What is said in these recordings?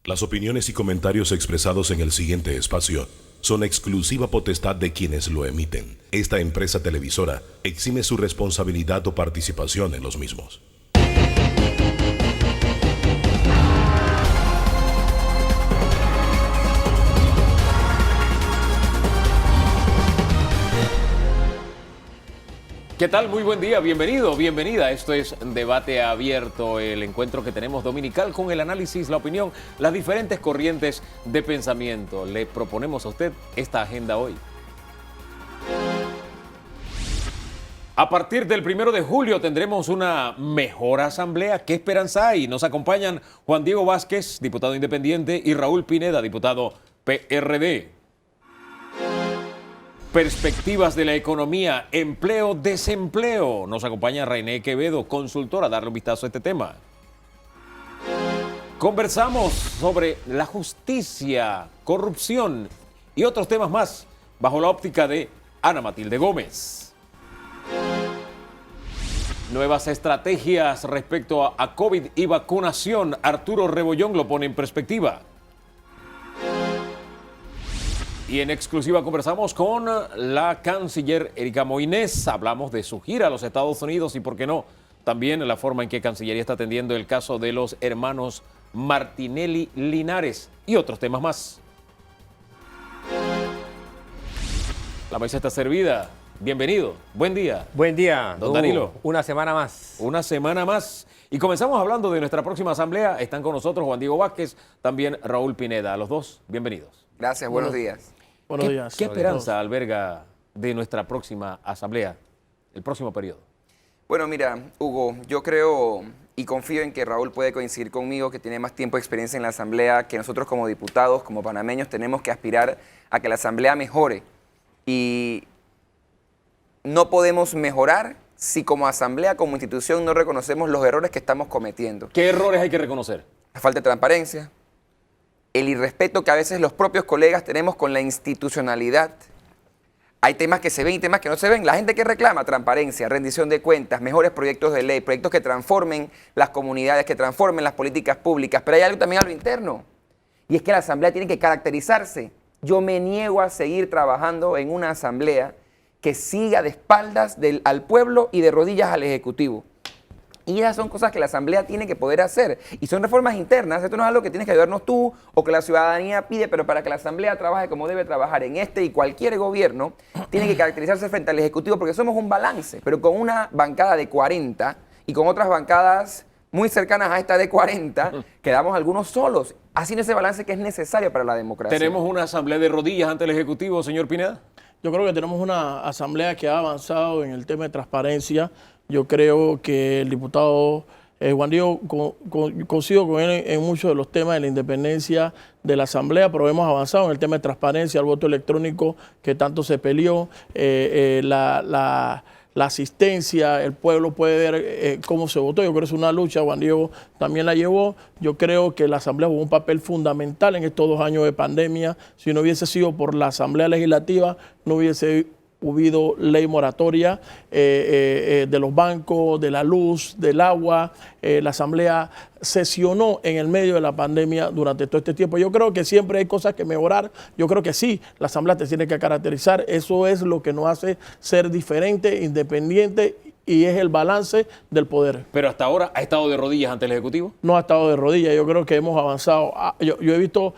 Las opiniones y comentarios expresados en el siguiente espacio son exclusiva potestad de quienes lo emiten. Esta empresa televisora exime su responsabilidad o participación en los mismos. ¿Qué tal? Muy buen día, bienvenido, bienvenida. Esto es Debate Abierto, el encuentro que tenemos dominical con el análisis, la opinión, las diferentes corrientes de pensamiento. Le proponemos a usted esta agenda hoy. A partir del 1 de julio tendremos una mejor asamblea. ¿Qué esperanza hay? Nos acompañan Juan Diego Vázquez, diputado independiente, y Raúl Pineda, diputado PRD. Perspectivas de la economía, empleo, desempleo. Nos acompaña René Quevedo, consultor, a darle un vistazo a este tema. Conversamos sobre la justicia, corrupción y otros temas más bajo la óptica de Ana Matilde Gómez. Nuevas estrategias respecto a COVID y vacunación. Arturo Rebollón lo pone en perspectiva. Y en exclusiva conversamos con la canciller Erika Moines. Hablamos de su gira a los Estados Unidos y, por qué no, también la forma en que Cancillería está atendiendo el caso de los hermanos Martinelli Linares y otros temas más. La mesa está servida. Bienvenido. Buen día. Buen día, don Danilo. Una semana más. Una semana más. Y comenzamos hablando de nuestra próxima asamblea. Están con nosotros Juan Diego Vázquez, también Raúl Pineda. A los dos, bienvenidos. Gracias, buenos días. Buenos días. ¿Qué esperanza alberga de nuestra próxima asamblea, el próximo periodo? Bueno, mira, Hugo, yo creo y confío en que Raúl puede coincidir conmigo, que tiene más tiempo de experiencia en la asamblea, que nosotros como diputados, como panameños, tenemos que aspirar a que la asamblea mejore. Y no podemos mejorar si como asamblea, como institución, no reconocemos los errores que estamos cometiendo. ¿Qué errores hay que reconocer? La falta de transparencia, el irrespeto que a veces los propios colegas tenemos con la institucionalidad. Hay temas que se ven y temas que no se ven. La gente que reclama transparencia, rendición de cuentas, mejores proyectos de ley, proyectos que transformen las comunidades, que transformen las políticas públicas. Pero hay algo también a lo interno. Y es que la asamblea tiene que caracterizarse. Yo me niego a seguir trabajando en una asamblea que siga de espaldas al pueblo y de rodillas al Ejecutivo. Y esas son cosas que la Asamblea tiene que poder hacer. Y son reformas internas. Esto no es algo que tienes que ayudarnos tú o que la ciudadanía pide, pero para que la Asamblea trabaje como debe trabajar en este y cualquier gobierno, tiene que caracterizarse frente al Ejecutivo porque somos un balance. Pero con una bancada de 40 y con otras bancadas muy cercanas a esta de 40, quedamos algunos solos. Haciendo ese balance que es necesario para la democracia. ¿Tenemos una asamblea de rodillas ante el Ejecutivo, señor Pineda? Yo creo que tenemos una asamblea que ha avanzado en el tema de transparencia. Yo creo que el diputado Juan Diego, coincido con él en muchos de los temas de la independencia de la asamblea, pero hemos avanzado en el tema de transparencia, el voto electrónico que tanto se peleó, la asistencia, el pueblo puede ver cómo se votó. Yo creo que es una lucha, Juan Diego también la llevó. Yo creo que la Asamblea jugó un papel fundamental en estos 2 años de pandemia. Si no hubiese sido por la Asamblea Legislativa, no hubiese habido ley moratoria de los bancos, de la luz, del agua. La Asamblea sesionó en el medio de la pandemia durante todo este tiempo. Yo creo que siempre hay cosas que mejorar. Yo creo que sí, la Asamblea te tiene que caracterizar. Eso es lo que nos hace ser diferente, independiente, y es el balance del poder. Pero hasta ahora, ¿ha estado de rodillas ante el Ejecutivo? No ha estado de rodillas. Yo creo que hemos avanzado. Yo he visto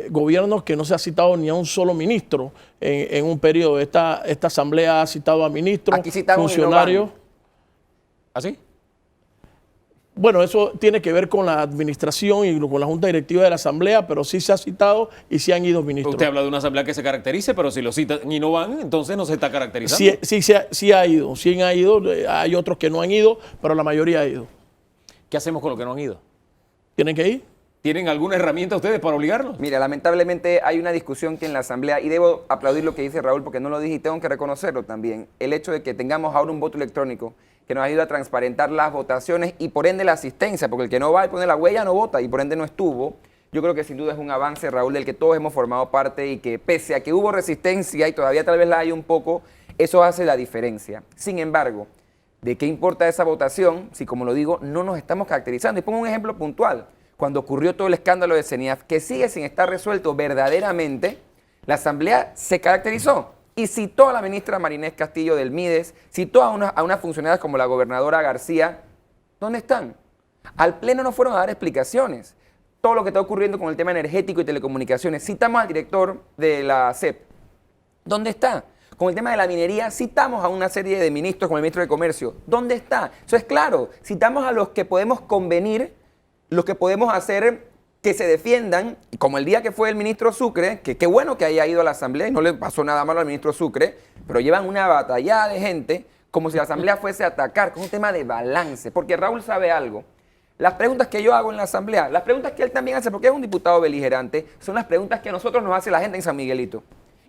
gobiernos que no se ha citado ni a un solo ministro en un periodo. Esta asamblea ha citado a ministros, funcionarios. ¿Así? Bueno, eso tiene que ver con la administración y con la junta directiva de la asamblea, pero sí se ha citado y sí han ido ministros. Usted habla de una asamblea que se caracterice, pero si lo citan y no van, entonces no se está caracterizando. Sí ha ido, sí han ido. Hay otros que no han ido, pero la mayoría ha ido. ¿Qué hacemos con los que no han ido? ¿Tienen que ir? ¿Tienen alguna herramienta ustedes para obligarlos? Mira, lamentablemente hay una discusión que en la Asamblea, y debo aplaudir lo que dice Raúl porque no lo dije y tengo que reconocerlo también, el hecho de que tengamos ahora un voto electrónico que nos ayuda a transparentar las votaciones y por ende la asistencia, porque el que no va y pone la huella no vota y por ende no estuvo. Yo creo que sin duda es un avance, Raúl, del que todos hemos formado parte y que pese a que hubo resistencia y todavía tal vez la hay un poco, eso hace la diferencia. Sin embargo, ¿de qué importa esa votación si, como lo digo, no nos estamos caracterizando? Y pongo un ejemplo puntual. cuando ocurrió todo el escándalo de CENIAF, que sigue sin estar resuelto verdaderamente, la Asamblea se caracterizó y citó a la ministra Marinés Castillo del Mides, citó a unas funcionarias como la gobernadora García. ¿Dónde están? Al Pleno no fueron a dar explicaciones. Todo lo que está ocurriendo con el tema energético y telecomunicaciones. Citamos al director de la CEP. ¿Dónde está? Con el tema de la minería, citamos a una serie de ministros como el ministro de Comercio. ¿Dónde está? Eso es claro. Citamos a los que podemos convenir, los que podemos hacer que se defiendan, como el día que fue el ministro Sucre, que qué bueno que haya ido a la Asamblea y no le pasó nada malo al ministro Sucre, pero llevan una batallada de gente como si la Asamblea fuese a atacar con un tema de balance. Porque Raúl sabe algo. Las preguntas que yo hago en la Asamblea, las preguntas que él también hace, porque es un diputado beligerante, son las preguntas que a nosotros nos hace la gente en San Miguelito.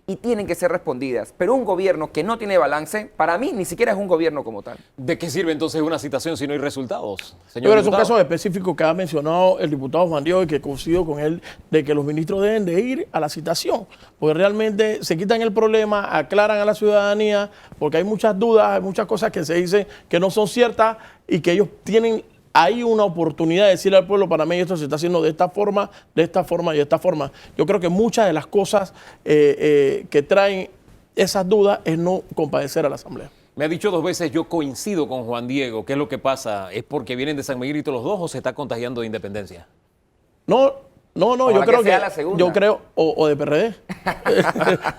Y tienen que ser respondidas. Pero un gobierno que no tiene balance, para mí ni siquiera es un gobierno como tal. ¿De qué sirve entonces una citación si no hay resultados, Yo señor creo que son diputado? casos específicos que ha mencionado el diputado Juan Diego y que coincido con él de que los ministros deben de ir a la citación, porque realmente se quitan el problema, aclaran a la ciudadanía, porque hay muchas dudas, hay muchas cosas que se dicen que no son ciertas y que ellos tienen ahí una oportunidad de decirle al pueblo panameño esto se está haciendo de esta forma, de esta forma y de esta forma. Yo creo que muchas de las cosas que traen esas dudas es no compadecer a la Asamblea. Me ha dicho 2 veces, yo coincido con Juan Diego. ¿Qué es lo que pasa? ¿Es porque vienen de San Miguelito los dos o se está contagiando de independencia? No, Ojalá yo creo que sea que, la segunda. yo creo, o de PRD.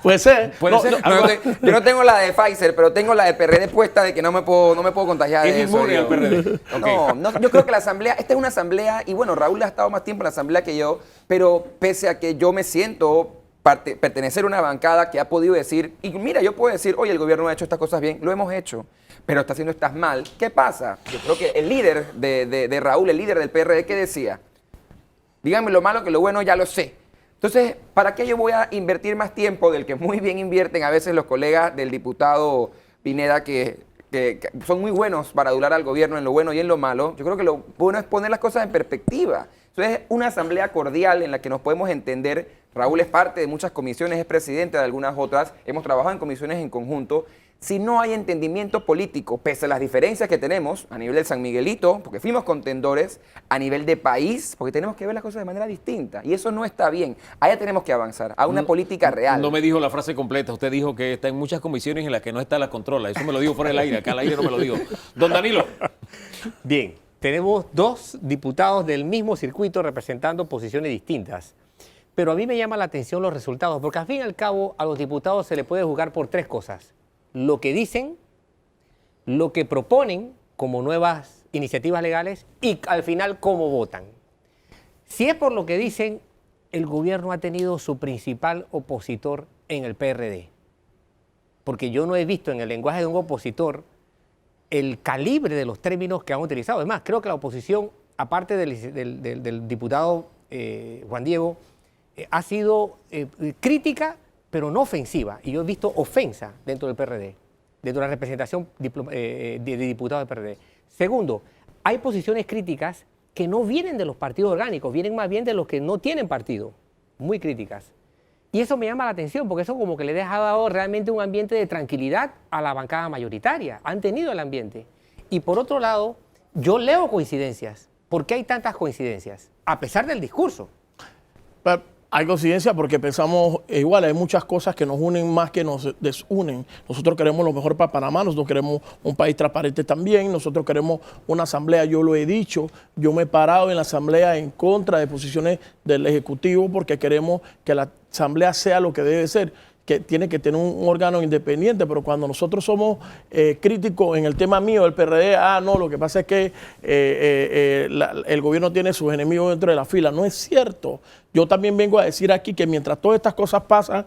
Puede ser. Puede ser. Yo no tengo la de Pfizer, pero tengo la de PRD puesta de que no me puedo contagiar de Es eso. inmune al PRD. No, yo creo que la Asamblea, esta es una Asamblea, y bueno, Raúl ha estado más tiempo en la Asamblea que yo, pero pese a que yo me siento pertenecer a una bancada que ha podido decir, y mira, yo puedo decir, oye, el gobierno ha hecho estas cosas bien, lo hemos hecho, pero está haciendo estas mal. ¿Qué pasa? Yo creo que el líder de Raúl, el líder del PRD, ¿qué decía? Díganme lo malo que lo bueno ya lo sé. Entonces, ¿para qué yo voy a invertir más tiempo del que muy bien invierten a veces los colegas del diputado Pineda que son muy buenos para adular al gobierno en lo bueno y en lo malo? Yo creo que lo bueno es poner las cosas en perspectiva. Entonces, una asamblea cordial en la que nos podemos entender. Raúl es parte de muchas comisiones, es presidente de algunas otras. Hemos trabajado en comisiones en conjunto. Si no hay entendimiento político, pese a las diferencias que tenemos a nivel del San Miguelito, porque fuimos contendores, a nivel de país, porque tenemos que ver las cosas de manera distinta. Y eso no está bien. Allá tenemos que avanzar a una política real. No me dijo la frase completa. Usted dijo que está en muchas comisiones en las que no está la controla. Eso me lo dijo fuera del aire. Acá al aire no me lo digo. Don Danilo. Bien, tenemos 2 diputados del mismo circuito representando posiciones distintas. Pero a mí me llama la atención los resultados, porque al fin y al cabo a los diputados se les puede juzgar por 3 cosas. Lo que dicen, lo que proponen como nuevas iniciativas legales y al final cómo votan. Si es por lo que dicen, el gobierno ha tenido su principal opositor en el PRD. Porque yo no he visto en el lenguaje de un opositor el calibre de los términos que han utilizado. Es más, creo que la oposición, aparte del diputado Juan Diego, ha sido crítica, pero no ofensiva. Y yo he visto ofensa dentro del PRD, dentro de la representación de diputados del PRD. Segundo, hay posiciones críticas que no vienen de los partidos orgánicos, vienen más bien de los que no tienen partido, muy críticas. Y eso me llama la atención, porque eso como que le ha dado realmente un ambiente de tranquilidad a la bancada mayoritaria. Han tenido el ambiente. Y por otro lado, yo leo coincidencias. ¿Por qué hay tantas coincidencias? A pesar del discurso. Pero hay coincidencia porque pensamos igual, hay muchas cosas que nos unen más que nos desunen. Nosotros queremos lo mejor para Panamá, nosotros queremos un país transparente también, nosotros queremos una asamblea, yo lo he dicho, yo me he parado en la asamblea en contra de posiciones del Ejecutivo porque queremos que la asamblea sea lo que debe ser, que tiene que tener un órgano independiente, pero cuando nosotros somos críticos en el tema mío del PRD, no, lo que pasa es que el gobierno tiene sus enemigos dentro de la fila. No es cierto. Yo también vengo a decir aquí que mientras todas estas cosas pasan,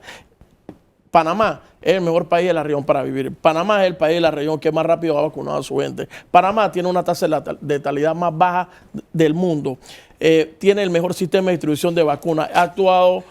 Panamá es el mejor país de la región para vivir. Panamá es el país de la región que más rápido ha vacunado a su gente. Panamá tiene una tasa de letalidad más baja del mundo. Tiene el mejor sistema de distribución de vacunas. Ha actuado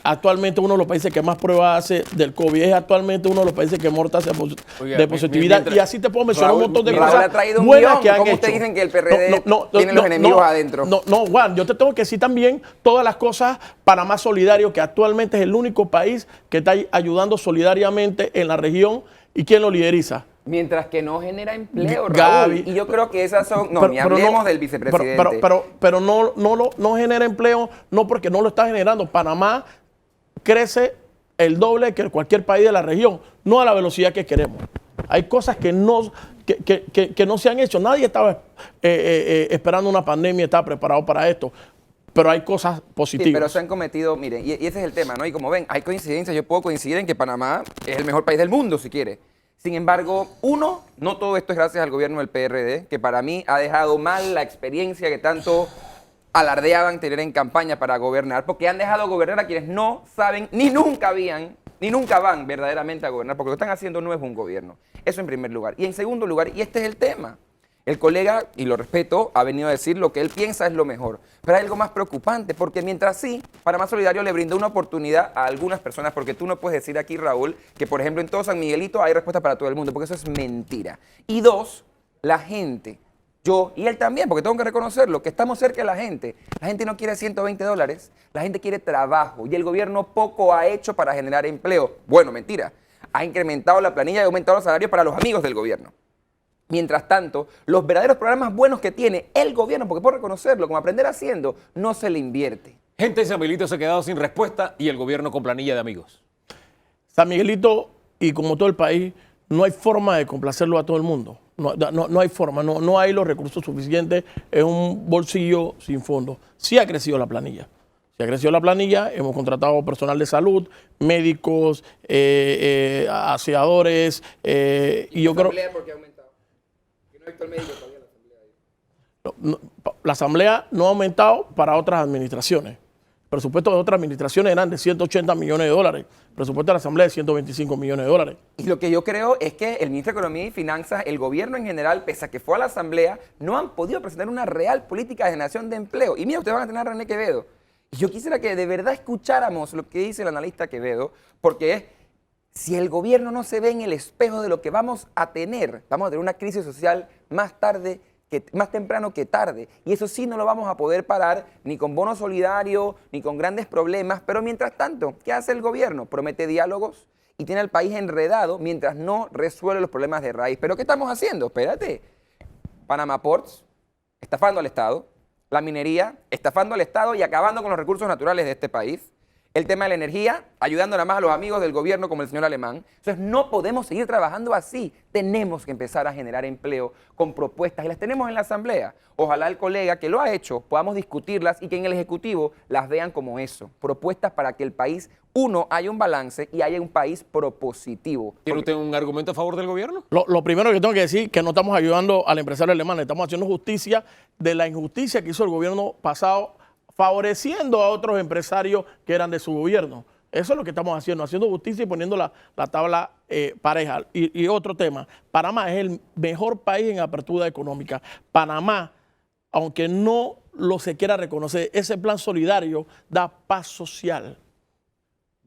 actualmente uno de los países que más pruebas hace del COVID. Es actualmente uno de los países que más tasa de positividad. Y así te puedo mencionar un montón de Raúl cosas ha traído un buenas guión. que han ¿Cómo hecho. ustedes dicen que el PRD tiene los enemigos adentro? No, Juan, yo te tengo que decir también todas las cosas. Panamá Solidario, que actualmente es el único país que está ayudando solidariamente en la región. ¿Y quién lo lideriza? Mientras que no genera empleo, Gaby, Raúl. Y yo creo que esas son... No, pero- ni pero hablemos no- del vicepresidente. Pero no genera empleo, no porque no lo está generando. Panamá crece el doble que cualquier país de la región, no a la velocidad que queremos. Hay cosas que no se han hecho. Nadie estaba esperando una pandemia, estaba preparado para esto. Pero hay cosas positivas. Sí, pero se han cometido, miren, y ese es el tema, ¿no? Y como ven, hay coincidencias, yo puedo coincidir en que Panamá es el mejor país del mundo, si quiere. Sin embargo, no todo esto es gracias al gobierno del PRD, que para mí ha dejado mal la experiencia que tanto alardeaban tener en campaña para gobernar, porque han dejado gobernar a quienes no saben, ni nunca van verdaderamente a gobernar, porque lo que están haciendo no es un gobierno. Eso en primer lugar. Y en segundo lugar, y este es el tema, el colega, y lo respeto, ha venido a decir lo que él piensa es lo mejor. Pero hay algo más preocupante, porque mientras sí, Panamá Solidario le brindó una oportunidad a algunas personas, porque tú no puedes decir aquí, Raúl, que por ejemplo en todo San Miguelito hay respuesta para todo el mundo, porque eso es mentira. Y dos, la gente, yo y él también, porque tengo que reconocerlo, que estamos cerca de la gente. La gente no quiere $120, la gente quiere trabajo, y el gobierno poco ha hecho para generar empleo. Bueno, mentira. Ha incrementado la planilla y ha aumentado los salarios para los amigos del gobierno. Mientras tanto, los verdaderos programas buenos que tiene el gobierno, porque puedo reconocerlo, como Aprender Haciendo, no se le invierte. Gente de San Miguelito se ha quedado sin respuesta y el gobierno con planilla de amigos. San Miguelito, y como todo el país, no hay forma de complacerlo a todo el mundo. No hay forma, no hay los recursos suficientes en un bolsillo sin fondo. Sí ha crecido la planilla. Se ha crecido la planilla, hemos contratado personal de salud, médicos, aseadores, y yo creo... ¿Por qué ha aumentado? Que no ha visto el médico todavía la asamblea. La asamblea no ha aumentado para otras administraciones. El presupuesto de otras administraciones eran de 180 millones de dólares. El presupuesto de la asamblea es de 125 millones de dólares. Y lo que yo creo es que el ministro de Economía y Finanzas, el gobierno en general, pese a que fue a la asamblea, no han podido presentar una real política de generación de empleo. Y mira, ustedes van a tener a René Quevedo. Y yo quisiera que de verdad escucháramos lo que dice el analista Quevedo, porque si el gobierno no se ve en el espejo de lo que vamos a tener una crisis social más temprano que tarde. Y eso sí no lo vamos a poder parar ni con bono solidario, ni con grandes problemas. Pero mientras tanto, ¿qué hace el gobierno? Promete diálogos y tiene al país enredado mientras no resuelve los problemas de raíz. ¿Pero qué estamos haciendo? Espérate. Panama Ports, estafando al Estado. La minería, estafando al Estado y acabando con los recursos naturales de este país. El tema de la energía, ayudando nada más a los amigos del gobierno como el señor Alemán. Entonces no podemos seguir trabajando así. Tenemos que empezar a generar empleo con propuestas y las tenemos en la asamblea. Ojalá el colega que lo ha hecho podamos discutirlas y que en el Ejecutivo las vean como eso. Propuestas para que el país, haya un balance y haya un país propositivo. ¿Tiene usted un argumento a favor del gobierno? Lo primero que tengo que decir es que no estamos ayudando al empresario alemán, estamos haciendo justicia de la injusticia que hizo el gobierno pasado, favoreciendo a otros empresarios que eran de su gobierno. Eso es lo que estamos haciendo justicia y poniendo la tabla pareja. Y otro tema, Panamá es el mejor país en apertura económica. Panamá, aunque no lo se quiera reconocer, ese plan solidario da paz social.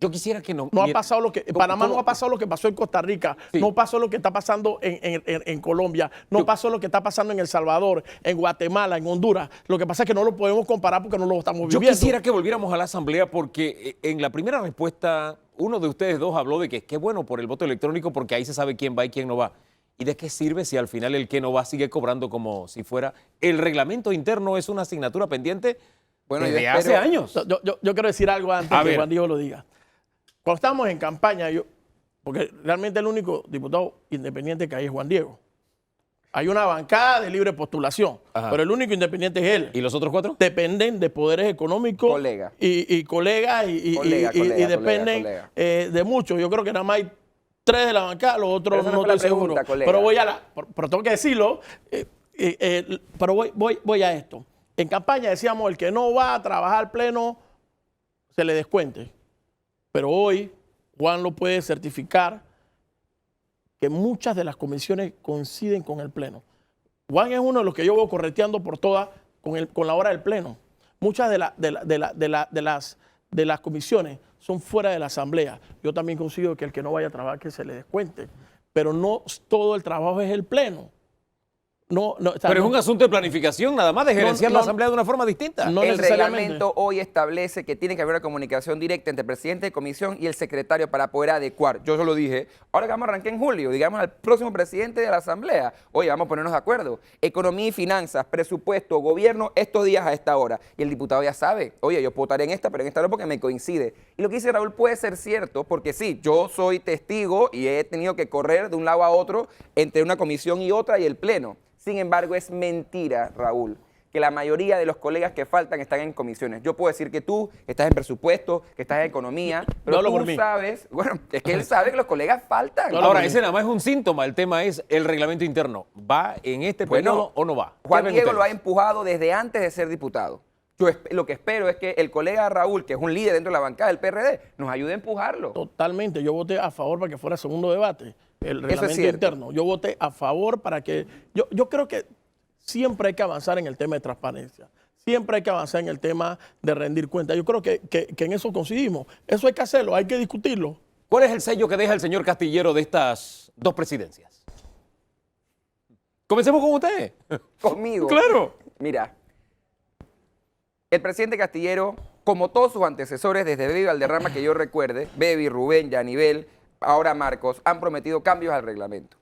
Yo quisiera que no... No ha pasado lo que Panamá no ha pasado lo que pasó en Costa Rica, Sí. no pasó lo que está pasando en Colombia, no pasó lo que está pasando en El Salvador, en Guatemala, en Honduras. Lo que pasa es que no lo podemos comparar porque no lo estamos Yo viviendo. quisiera que volviéramos a la asamblea porque en la primera respuesta uno de ustedes dos habló de que qué bueno por el voto electrónico porque ahí se sabe quién va y quién no va. ¿Y de qué sirve si al final el que no va sigue cobrando como si fuera? El reglamento interno es una asignatura pendiente Bueno, yo desde espero- hace años. Yo quiero decir algo antes A que ver. Juan Diego lo diga. Cuando estábamos en campaña, porque realmente el único diputado independiente que hay es Juan Diego. Hay una bancada de libre postulación, Ajá. pero el único independiente es él. ¿Y los otros cuatro? Dependen de poderes económicos Colega. y colegas Colega, dependen colega. De muchos. Yo creo que nada más hay 3 de la bancada, los otros Pero esa no no fue la estoy seguro. pregunta, colega. Pero pero tengo que decirlo, pero voy a esto. En campaña decíamos, el que no va a trabajar al pleno se le descuente. Pero hoy Juan lo puede certificar que muchas de las comisiones coinciden con el pleno. Juan es uno de los que yo voy correteando por todas con la hora del pleno. Muchas de las comisiones son fuera de la asamblea. Yo también consigo que el que no vaya a trabajar que se le descuente. Pero no todo el trabajo es el pleno. o sea, Pero es un asunto de planificación, nada más de gerenciar la no, Asamblea de una forma distinta. no El necesariamente. reglamento hoy establece que tiene que haber una comunicación directa entre el presidente de comisión y el secretario para poder adecuar. Yo solo dije, ahora que vamos a arrancar en julio, digamos al próximo presidente de la Asamblea, oye, vamos a ponernos de acuerdo. Economía y finanzas, presupuesto, gobierno, estos días a esta hora. Y el diputado ya sabe, oye, yo puedo estar en esta, pero en esta no porque me coincide. Y lo que dice Raúl puede ser cierto, porque sí, yo soy testigo y he tenido que correr de un lado a otro entre una comisión y otra y el pleno. Sin embargo, es mentira, Raúl, que la mayoría de los colegas que faltan están en comisiones. Yo puedo decir que tú estás en presupuesto, que estás en economía, pero hablo tú por mí. sabes, bueno, es que él sabe que los colegas faltan. Ahora, ese nada más es un síntoma. El tema es el reglamento interno. ¿Va en este periodo o no va? Juan ¿Qué ven Diego lo ha ustedes? empujado desde antes de ser diputado. Lo que espero es que el colega Raúl, que es un líder dentro de la bancada del PRD, nos ayude a empujarlo. Totalmente. Yo voté a favor para que fuera segundo debate, el reglamento cierto. interno. Yo voté a favor para que... Yo creo que siempre hay que avanzar en el tema de transparencia. Siempre hay que avanzar en el tema de rendir cuentas. Yo creo que en eso coincidimos. Eso hay que hacerlo, hay que discutirlo. ¿Cuál es el sello que deja el señor Castillero de estas dos presidencias? Comencemos con usted. Conmigo. Claro. Mira, el presidente Castillero, como todos sus antecesores, desde Bebi Valderrama que yo recuerde, Bebi, Rubén, Yanivel, ahora Marcos, han prometido cambios al reglamento.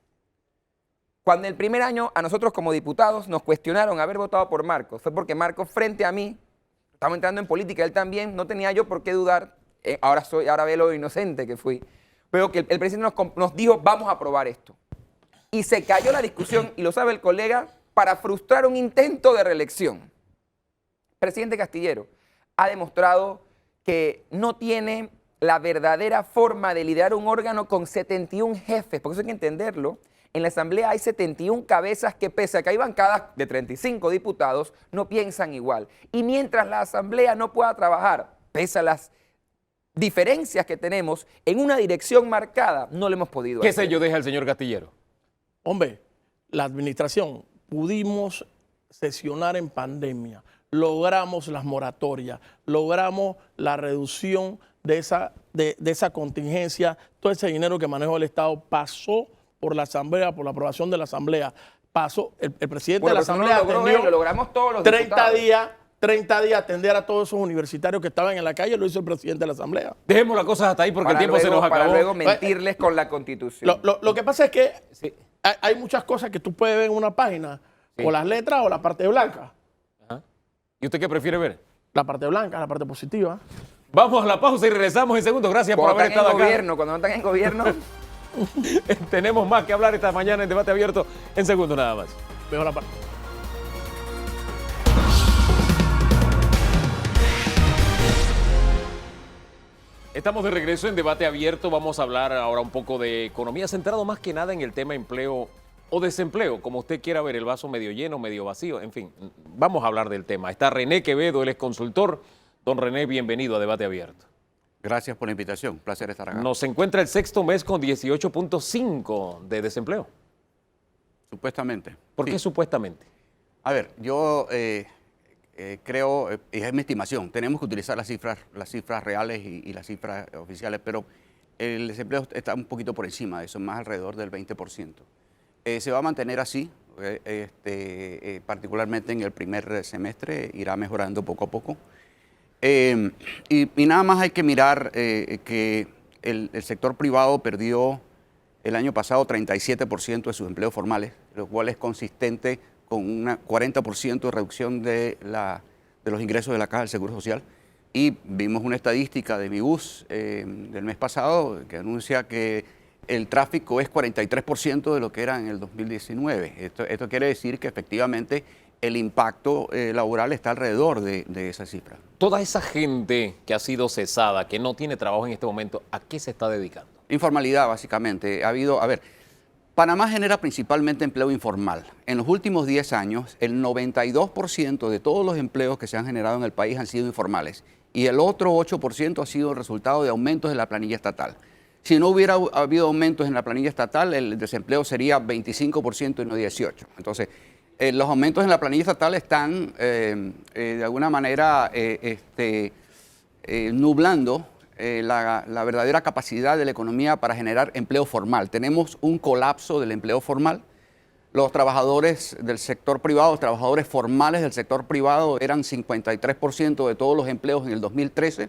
Cuando en el primer año a nosotros como diputados nos cuestionaron haber votado por Marcos, fue porque Marcos frente a mí, estamos entrando en política, él también, no tenía yo por qué dudar, ahora ve lo inocente que fui, pero que el presidente nos dijo, vamos a aprobar esto. Y se cayó la discusión, y lo sabe el colega, para frustrar un intento de reelección. Presidente Castillero ha demostrado que no tiene la verdadera forma de liderar un órgano con 71 jefes, porque eso hay que entenderlo. En la Asamblea hay 71 cabezas que, pese a que hay bancadas de 35 diputados, no piensan igual. Y mientras la Asamblea no pueda trabajar, pese a las diferencias que tenemos, en una dirección marcada, no lo hemos podido ¿Qué hacer. sello deja el señor Castillero? Hombre, la administración, pudimos sesionar en pandemia, logramos las moratorias, logramos la reducción de esa contingencia, todo ese dinero que manejó el Estado pasó por la Asamblea, por la aprobación de la Asamblea, pasó, el presidente de la pero eso no Asamblea lo logró atendió él, lo logramos todos los 30 diputados. días, 30 días atender a todos esos universitarios que estaban en la calle, lo hizo el presidente de la Asamblea. Dejemos las cosas hasta ahí porque el tiempo se nos Para acabó. luego mentirles con la Constitución. Lo que pasa es que Sí. hay muchas cosas que tú puedes ver en una página, Sí. o las letras o la parte blanca. Ajá. ¿Y usted qué prefiere ver? La parte blanca, la parte positiva. Vamos a la pausa y regresamos en segundos. Gracias por Cuando haber están en estado acá. gobierno, cuando no están en gobierno, Tenemos más que hablar esta mañana en Debate Abierto en segundos nada más. Veo la parte. Estamos de regreso en Debate Abierto. Vamos a hablar ahora un poco de economía, centrado más que nada en el tema empleo o desempleo, como usted quiera ver, el vaso medio lleno, medio vacío, en fin, vamos a hablar del tema. Está René Quevedo, él es consultor. Don René, bienvenido a Debate Abierto. Gracias por la invitación, un placer estar acá. Nos encuentra el sexto mes con 18.5 de desempleo. Supuestamente. ¿Por qué Sí. supuestamente? A ver, yo creo, y es mi estimación, tenemos que utilizar las cifras reales y las cifras oficiales, pero el desempleo está un poquito por encima de eso, más alrededor del 20%. Se va a mantener así, particularmente en el primer semestre, irá mejorando poco a poco. Y nada más hay que mirar que el sector privado perdió el año pasado 37% de sus empleos formales, lo cual es consistente con una 40% de reducción de los ingresos de la Caja del Seguro Social. Y vimos una estadística de MIBUS del mes pasado que anuncia que el tráfico es 43% de lo que era en el 2019. Esto quiere decir que efectivamente el impacto laboral está alrededor de esa cifra. Toda esa gente que ha sido cesada, que no tiene trabajo en este momento, ¿a qué se está dedicando? Informalidad, básicamente. Panamá genera principalmente empleo informal. En los últimos 10 años, el 92% de todos los empleos que se han generado en el país han sido informales. Y el otro 8% ha sido el resultado de aumentos de la planilla estatal. Si no hubiera habido aumentos en la planilla estatal, el desempleo sería 25% y no 18%. Entonces, los aumentos en la planilla estatal están, de alguna manera, nublando la verdadera capacidad de la economía para generar empleo formal. Tenemos un colapso del empleo formal. Los trabajadores del sector privado, los trabajadores formales del sector privado eran 53% de todos los empleos en el 2013.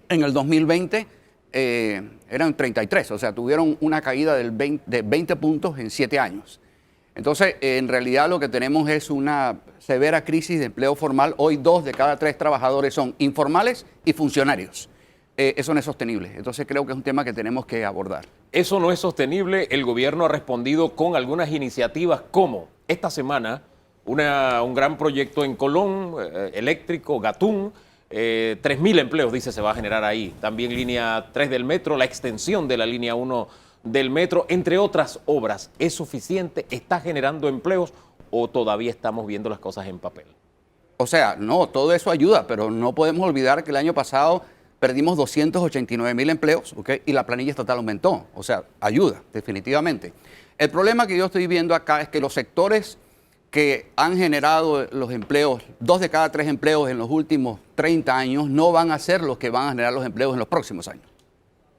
En el 2020 eran 33, o sea, tuvieron una caída de 20 puntos en 7 años. Entonces, en realidad lo que tenemos es una severa crisis de empleo formal. Hoy 2 de cada 3 trabajadores son informales y funcionarios. Eso no es sostenible. Entonces, creo que es un tema que tenemos que abordar. Eso no es sostenible. El gobierno ha respondido con algunas iniciativas como esta semana un gran proyecto en Colón, eléctrico, Gatún, 3.000 empleos, dice, se va a generar ahí. También línea 3 del metro, la extensión de la línea 1 del metro, entre otras obras. ¿Es suficiente? ¿Está generando empleos o todavía estamos viendo las cosas en papel? O sea, no, todo eso ayuda, pero no podemos olvidar que el año pasado perdimos 289.000 empleos, ¿okay? Y la planilla estatal aumentó. O sea, ayuda, definitivamente. El problema que yo estoy viendo acá es que los sectores que han generado los empleos, 2 de cada 3 empleos en los últimos 30 años, no van a ser los que van a generar los empleos en los próximos años.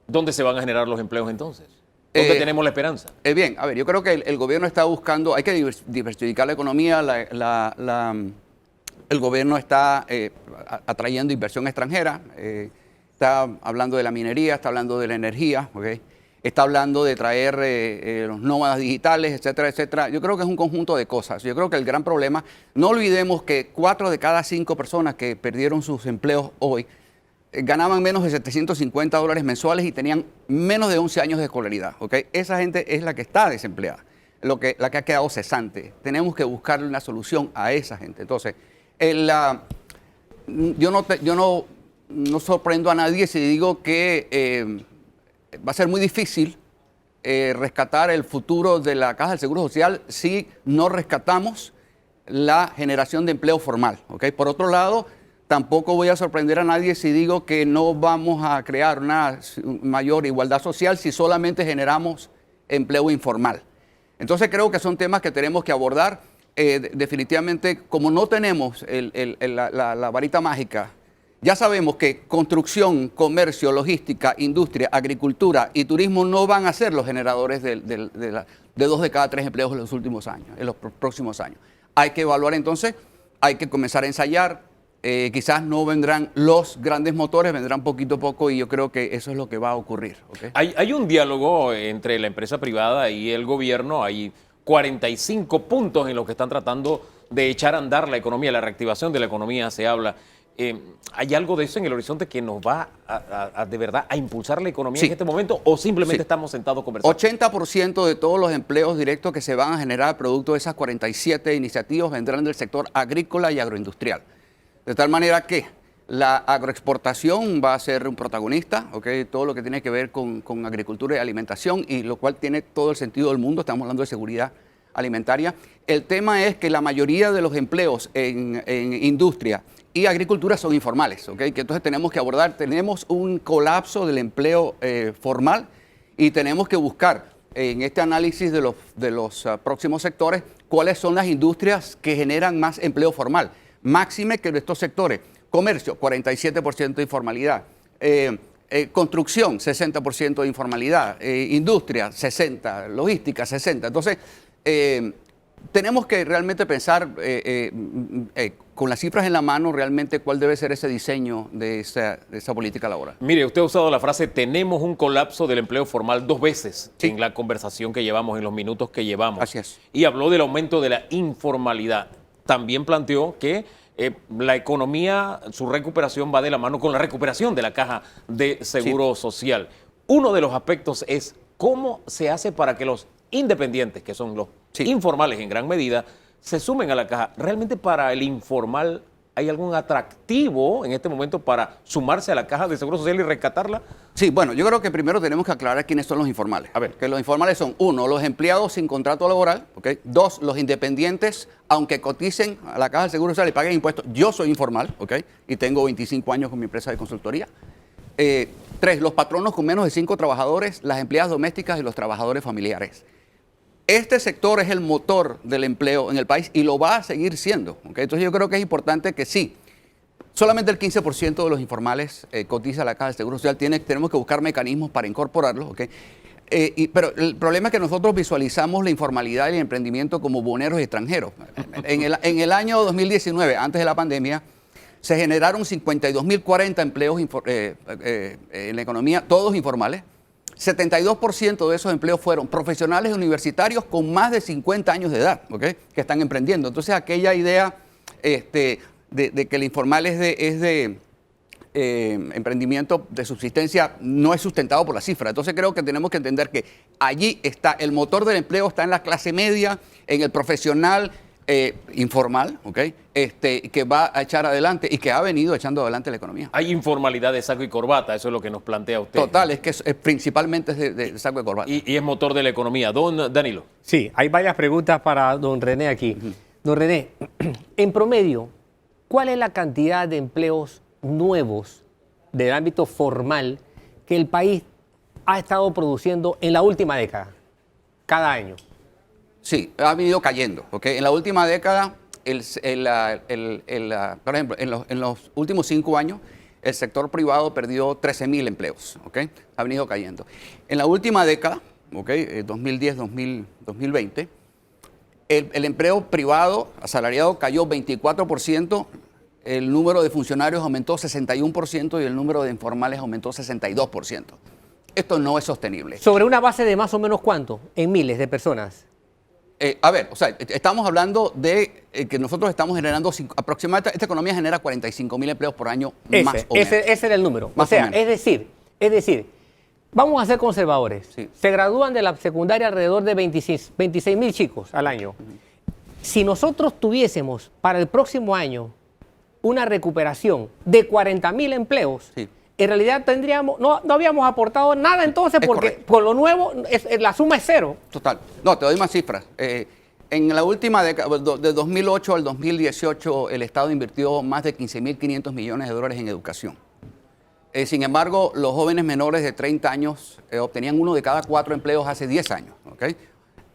¿Dónde se van a generar los empleos entonces? ¿Dónde tenemos la esperanza? Bien, a ver, yo creo que el gobierno está buscando, hay que diversificar la economía, el gobierno está atrayendo inversión extranjera, está hablando de la minería, está hablando de la energía, ¿okay? Está hablando de traer los nómadas digitales, etcétera, etcétera. Yo creo que es un conjunto de cosas. Yo creo que el gran problema, no olvidemos que 4 de cada 5 personas que perdieron sus empleos hoy ganaban menos de $750 mensuales y tenían menos de 11 años de escolaridad, ¿okay? Esa gente es la que está desempleada, la que ha quedado cesante. Tenemos que buscarle una solución a esa gente. Entonces, yo no sorprendo a nadie si digo que va a ser muy difícil rescatar el futuro de la Caja del Seguro Social si no rescatamos la generación de empleo formal, ¿okay? Por otro lado, tampoco voy a sorprender a nadie si digo que no vamos a crear una mayor igualdad social si solamente generamos empleo informal. Entonces creo que son temas que tenemos que abordar. Definitivamente, como no tenemos la varita mágica, ya sabemos que construcción, comercio, logística, industria, agricultura y turismo no van a ser los generadores de 2 de cada 3 empleos en los últimos años, en los próximos años. Hay que evaluar entonces, hay que comenzar a ensayar. Quizás no vendrán los grandes motores, vendrán poquito a poco y yo creo que eso es lo que va a ocurrir. ¿Okay? Hay un diálogo entre la empresa privada y el gobierno. Hay 45 puntos en los que están tratando de echar a andar la economía, la reactivación de la economía se habla. ¿Hay algo de eso en el horizonte que nos va de verdad a impulsar la economía sí. en este momento o simplemente estamos sentados conversando? 80% de todos los empleos directos que se van a generar producto de esas 47 iniciativas vendrán del sector agrícola y agroindustrial. De tal manera que la agroexportación va a ser un protagonista, ¿okay? Todo lo que tiene que ver con agricultura y alimentación, y lo cual tiene todo el sentido del mundo, estamos hablando de seguridad alimentaria. El tema es que la mayoría de los empleos en industria y agricultura son informales, ¿okay? Que entonces tenemos que abordar, tenemos un colapso del empleo formal y tenemos que buscar en este análisis de los próximos sectores cuáles son las industrias que generan más empleo formal. Máxime que de estos sectores, comercio, 47% de informalidad, construcción, 60% de informalidad, industria, 60%, logística, 60%. Entonces, tenemos que realmente pensar con las cifras en la mano realmente cuál debe ser ese diseño de esa política laboral. Mire, usted ha usado la frase tenemos un colapso del empleo formal 2 veces en la conversación que llevamos, en los minutos que llevamos. Así es. Y habló del aumento de la informalidad. También planteó que la economía, su recuperación va de la mano con la recuperación de la Caja de Seguro Social. Uno de los aspectos es cómo se hace para que los independientes, que son los informales en gran medida, se sumen a la caja. ¿Realmente para el informal hay algún atractivo en este momento para sumarse a la Caja de Seguro Social y rescatarla? Sí, bueno, yo creo que primero tenemos que aclarar quiénes son los informales. A ver, que los informales son, 1, los empleados sin contrato laboral, ¿okay? 2, los independientes, aunque coticen a la Caja de Seguro Social y paguen impuestos. Yo soy informal, ¿okay? Y tengo 25 años con mi empresa de consultoría. 3, los patronos con menos de 5 trabajadores, las empleadas domésticas y los trabajadores familiares. Este sector es el motor del empleo en el país y lo va a seguir siendo, ¿okay? Entonces yo creo que es importante que sí, solamente el 15% de los informales cotiza la Caja del Seguro Social. Tenemos que buscar mecanismos para incorporarlos, ¿okay? Pero el problema es que nosotros visualizamos la informalidad y el emprendimiento como buhoneros extranjeros. En el año 2019, antes de la pandemia, se generaron 52.040 empleos en la economía, todos informales. 72% de esos empleos fueron profesionales universitarios con más de 50 años de edad, ¿okay? Que están emprendiendo. Entonces, aquella idea de que el informal es de emprendimiento de subsistencia no es sustentado por la cifra. Entonces creo que tenemos que entender que allí está el motor del empleo, está en la clase media, en el profesional informal, ¿okay? Que va a echar adelante y que ha venido echando adelante la economía. Hay informalidad de saco y corbata, eso es lo que nos plantea usted. Total, es que principalmente es de saco de corbata. Y es motor de la economía. Don Danilo. Sí, hay varias preguntas para don René aquí. Don René, en promedio, ¿cuál es la cantidad de empleos nuevos del ámbito formal que el país ha estado produciendo en la última década, cada año? Sí, ha venido cayendo, ¿okay? En la última década, por ejemplo, en los últimos 5 años, el sector privado perdió 13.000 empleos, ¿okay? Ha venido cayendo. En la última década, ¿okay? 2010-2020, el empleo privado asalariado cayó 24%, el número de funcionarios aumentó 61% y el número de informales aumentó 62%. Esto no es sostenible. ¿Sobre una base de más o menos cuánto? En miles de personas. A ver, o sea, estamos hablando de que nosotros estamos generando aproximadamente, esta economía genera 45.000 empleos por año, más o menos. Ese era el número. Más o sea, o menos. es decir, vamos a ser conservadores. Sí. Se gradúan de la secundaria alrededor de 26.000 chicos al año. Si nosotros tuviésemos para el próximo año una recuperación de 40.000 empleos, Sí. en realidad no habíamos aportado nada entonces, Es porque correcto. con lo nuevo la suma es cero. Total. No, te doy más cifras. En la última década, de 2008 al 2018, el Estado invirtió más de 15.500 millones de dólares en educación. Sin embargo, los jóvenes menores de 30 años obtenían 1 de cada 4 empleos hace 10 años. ¿Okay?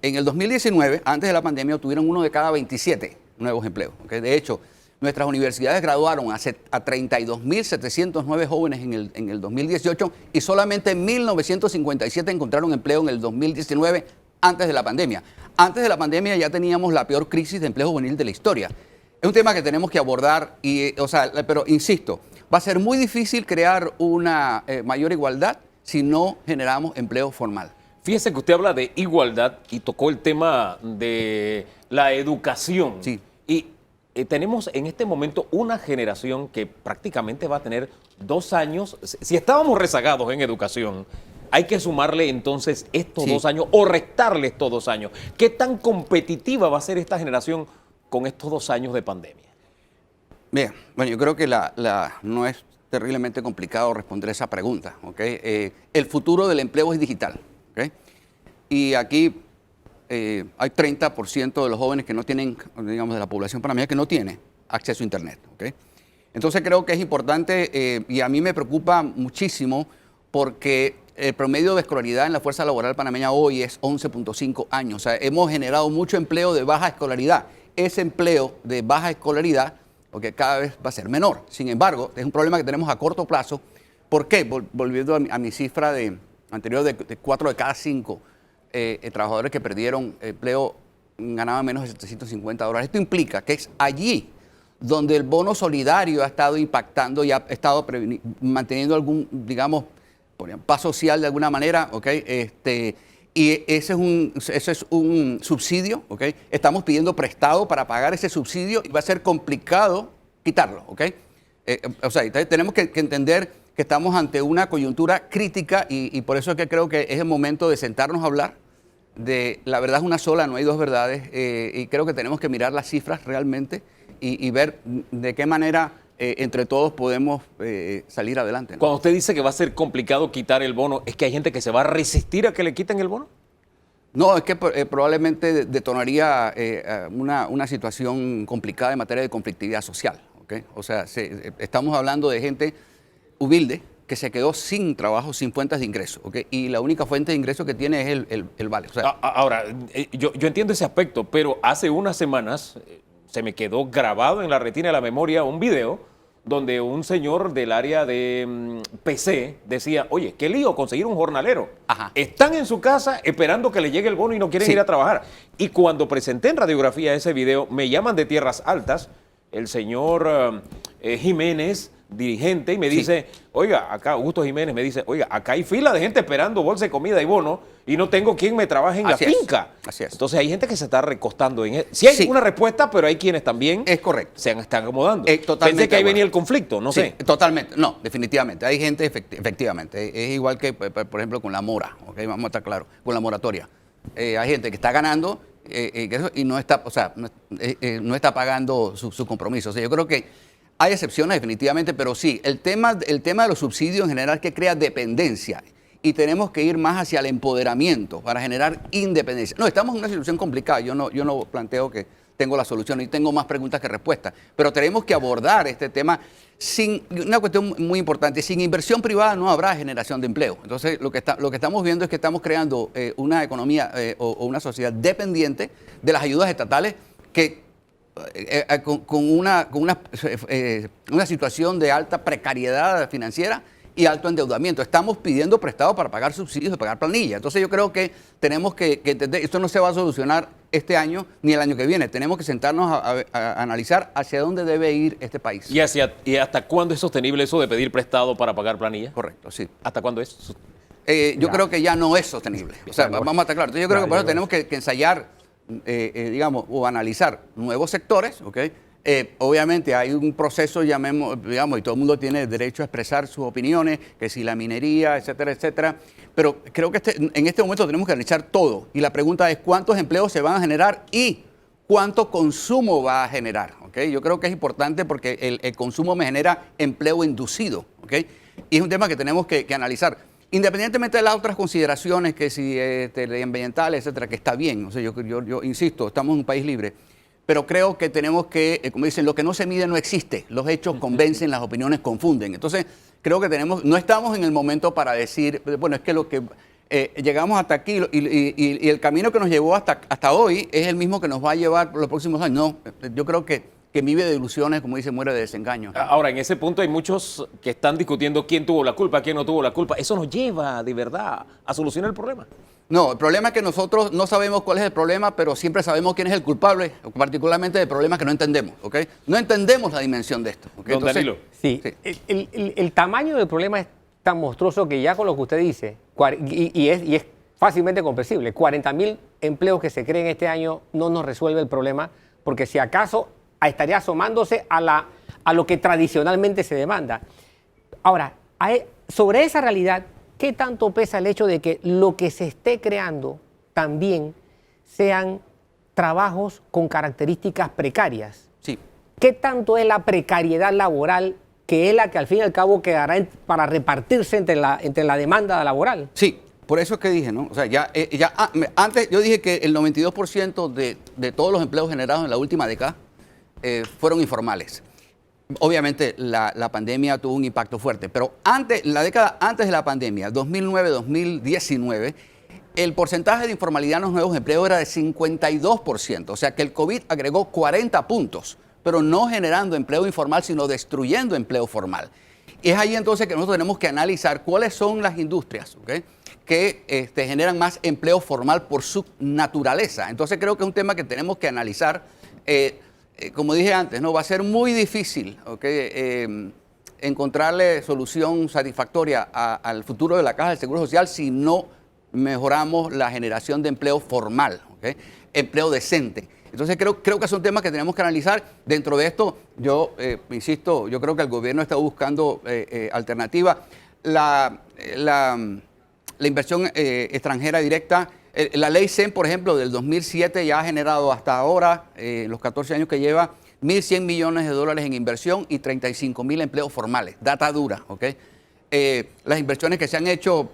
En el 2019, antes de la pandemia, obtuvieron 1 de cada 27 nuevos empleos. ¿Okay? De hecho, nuestras universidades graduaron a 32.709 jóvenes en el 2018 y solamente 1.957 encontraron empleo en el 2019 antes de la pandemia. Antes de la pandemia ya teníamos la peor crisis de empleo juvenil de la historia. Es un tema que tenemos que abordar, pero insisto, va a ser muy difícil crear una mayor igualdad si no generamos empleo formal. Fíjese que usted habla de igualdad y tocó el tema de la educación. Sí. Y tenemos en este momento una generación que prácticamente va a tener 2 años. Si estábamos rezagados en educación, hay que sumarle entonces estos Sí. 2 años o restarle estos 2 años. ¿Qué tan competitiva va a ser esta generación con estos 2 años de pandemia? Bien, bueno, yo creo que no es terriblemente complicado responder esa pregunta. ¿Okay? El futuro del empleo es digital. ¿Okay? Y aquí hay 30% de los jóvenes que no tienen, digamos, de la población panameña que no tiene acceso a Internet. ¿Okay? Entonces creo que es importante y a mí me preocupa muchísimo porque el promedio de escolaridad en la fuerza laboral panameña hoy es 11.5 años. O sea, hemos generado mucho empleo de baja escolaridad. Ese empleo de baja escolaridad, porque cada vez va a ser menor. Sin embargo, es un problema que tenemos a corto plazo. ¿Por qué? Volviendo a mi cifra anterior de 4 de cada 5 trabajadores que perdieron empleo ganaban menos de $750. Esto implica que es allí donde el bono solidario ha estado impactando y ha estado manteniendo algún, digamos, paz social de alguna manera, ¿ok? Y ese es un subsidio, ¿ok? Estamos pidiendo prestado para pagar ese subsidio y va a ser complicado quitarlo, ¿ok? O sea, tenemos que entender que estamos ante una coyuntura crítica y por eso es que creo que es el momento de sentarnos a hablar de la verdad es una sola, no hay dos verdades, y creo que tenemos que mirar las cifras realmente y ver de qué manera entre todos podemos salir adelante, ¿no? Cuando usted dice que va a ser complicado quitar el bono, ¿es que hay gente que se va a resistir a que le quiten el bono? No, es que probablemente detonaría una situación complicada en materia de conflictividad social. ¿Okay? O sea, estamos hablando de gente humilde que se quedó sin trabajo, sin fuentes de ingreso. ¿Okay? Y la única fuente de ingreso que tiene es el vale. O sea, Ahora, yo entiendo ese aspecto, pero hace unas semanas se me quedó grabado en la retina de la memoria un video donde un señor del área de PC decía, oye, qué lío conseguir un jornalero. Ajá. Están en su casa esperando que le llegue el bono y no quieren Sí. ir a trabajar. Y cuando presenté en radiografía ese video, me llaman de Tierras Altas, el señor Jiménez, dirigente, y me dice, oiga, acá, Augusto Jiménez me dice, oiga, acá hay fila de gente esperando bolsa de comida y bono y no tengo quien me trabaje en Así la es, finca. así es. Entonces hay gente que se está recostando en eso. Sí hay Sí. una respuesta, pero hay quienes también Es correcto. se están acomodando. Totalmente Pensé que ahí de venía acuerdo. el conflicto, no Sí, sé. totalmente. No, definitivamente. Hay gente, efectivamente. Es igual que, por ejemplo, con la mora, ¿ok? Vamos a estar claros, con la moratoria. Hay gente que está ganando y no está, o sea, no está pagando su compromiso. O sea, yo creo que hay excepciones definitivamente, pero sí, el tema de los subsidios en general que crea dependencia y tenemos que ir más hacia el empoderamiento para generar independencia. No, estamos en una situación complicada. Yo no planteo que tengo la solución y tengo más preguntas que respuestas, pero tenemos que abordar este tema sin una cuestión muy importante. Sin inversión privada no habrá generación de empleo. Entonces, lo que estamos viendo es que estamos creando una economía o una sociedad dependiente de las ayudas estatales que con una situación de alta precariedad financiera y alto endeudamiento. Estamos pidiendo prestado para pagar subsidios y pagar planilla. Entonces yo creo que tenemos que entender, esto no se va a solucionar este año ni el año que viene. Tenemos que sentarnos a analizar hacia dónde debe ir este país. ¿Y hasta cuándo es sostenible eso de pedir prestado para pagar planilla? Correcto, sí. ¿Hasta cuándo es? Yo creo que ya no es sostenible. O sea, vamos a estar claros. Entonces yo creo que por eso tenemos que ensayar, digamos, o analizar nuevos sectores, ¿ok? Obviamente hay un proceso, digamos, y todo el mundo tiene derecho a expresar sus opiniones, que si la minería, etcétera, etcétera. Pero creo que en este momento tenemos que analizar todo. Y la pregunta es cuántos empleos se van a generar y cuánto consumo va a generar, ¿ok? Yo creo que es importante porque el consumo me genera empleo inducido, ¿ok? Y es un tema que tenemos que analizar. Independientemente de las otras consideraciones, que si ambientales, etcétera, que está bien. O sea, yo insisto, estamos en un país libre. Pero creo que tenemos que, como dicen, lo que no se mide no existe. Los hechos convencen, las opiniones confunden. Entonces, creo que no estamos en el momento para decir, bueno, es que lo que llegamos hasta aquí y el camino que nos llevó hasta hoy es el mismo que nos va a llevar por los próximos años. No, yo creo que vive de ilusiones, como dice, muere de desengaño. Ahora, en ese punto hay muchos que están discutiendo quién tuvo la culpa, quién no tuvo la culpa. Eso nos lleva, de verdad, a solucionar el problema. No, el problema es que nosotros no sabemos cuál es el problema, pero siempre sabemos quién es el culpable, particularmente de problemas que no entendemos, ¿ok? No entendemos la dimensión de esto, ¿ok? Don Danilo. Sí, el tamaño del problema es tan monstruoso que ya con lo que usted dice, y es fácilmente comprensible, 40.000 empleos que se creen este año no nos resuelve el problema, porque si acaso estaría asomándose a lo que tradicionalmente se demanda. Ahora, sobre esa realidad, ¿qué tanto pesa el hecho de que lo que se esté creando también sean trabajos con características precarias? Sí. ¿Qué tanto es la precariedad laboral que es la que al fin y al cabo quedará para repartirse entre la demanda laboral? Sí, por eso es que dije, ¿no? O sea, antes yo dije que el 92% de todos los empleos generados en la última década fueron informales. Obviamente la pandemia tuvo un impacto fuerte, pero la década antes de la pandemia, 2009-2019, el porcentaje de informalidad en los nuevos empleos era de 52%, o sea que el COVID agregó 40 puntos, pero no generando empleo informal, sino destruyendo empleo formal. Y es ahí entonces que nosotros tenemos que analizar cuáles son las industrias, ¿okay?, que generan más empleo formal por su naturaleza. Entonces creo que es un tema que tenemos que analizar. Como dije antes, ¿no? Va a ser muy difícil, ¿okay?, encontrarle solución satisfactoria al futuro de la Caja del Seguro Social si no mejoramos la generación de empleo formal, ¿okay?, empleo decente. Entonces creo que son temas que tenemos que analizar. Dentro de esto, yo insisto, yo creo que el gobierno está buscando alternativas. La inversión extranjera directa, la ley CEN, por ejemplo, del 2007 ya ha generado hasta ahora, en los 14 años que lleva, 1.100 millones de dólares en inversión y 35.000 empleos formales. Data dura, ¿ok? Las inversiones que se han hecho,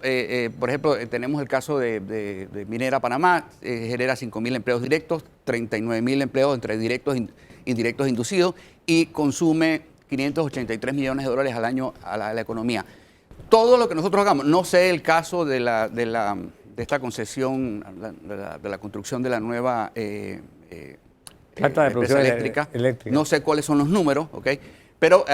por ejemplo, tenemos el caso de Minera Panamá, genera 5.000 empleos directos, 39.000 empleos entre directos e indirectos inducidos y consume 583 millones de dólares al año a la economía. Todo lo que nosotros hagamos, no sé el caso de esta concesión, de la construcción de la nueva planta de producción eléctrica. No sé cuáles son los números, ¿ok? Pero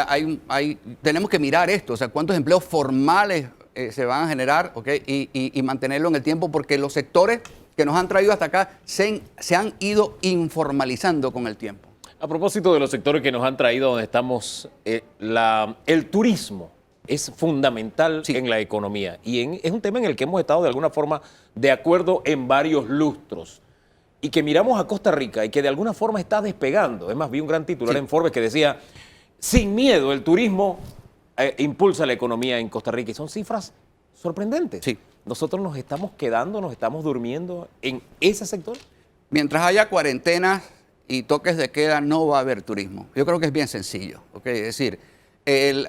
tenemos que mirar esto, o sea, cuántos empleos formales se van a generar, ¿ok? Y mantenerlo en el tiempo, porque los sectores que nos han traído hasta acá se han ido informalizando con el tiempo. A propósito de los sectores que nos han traído donde estamos, el turismo es fundamental en la economía y es un tema en el que hemos estado de alguna forma de acuerdo en varios lustros y que miramos a Costa Rica y que de alguna forma está despegando. Es más, vi un gran titular en Forbes que decía, sin miedo, el turismo impulsa la economía en Costa Rica y son cifras sorprendentes. Sí. Nosotros nos estamos quedando, nos estamos durmiendo en ese sector. Mientras haya cuarentenas y toques de queda, no va a haber turismo. Yo creo que es bien sencillo, ¿ok? Es decir, el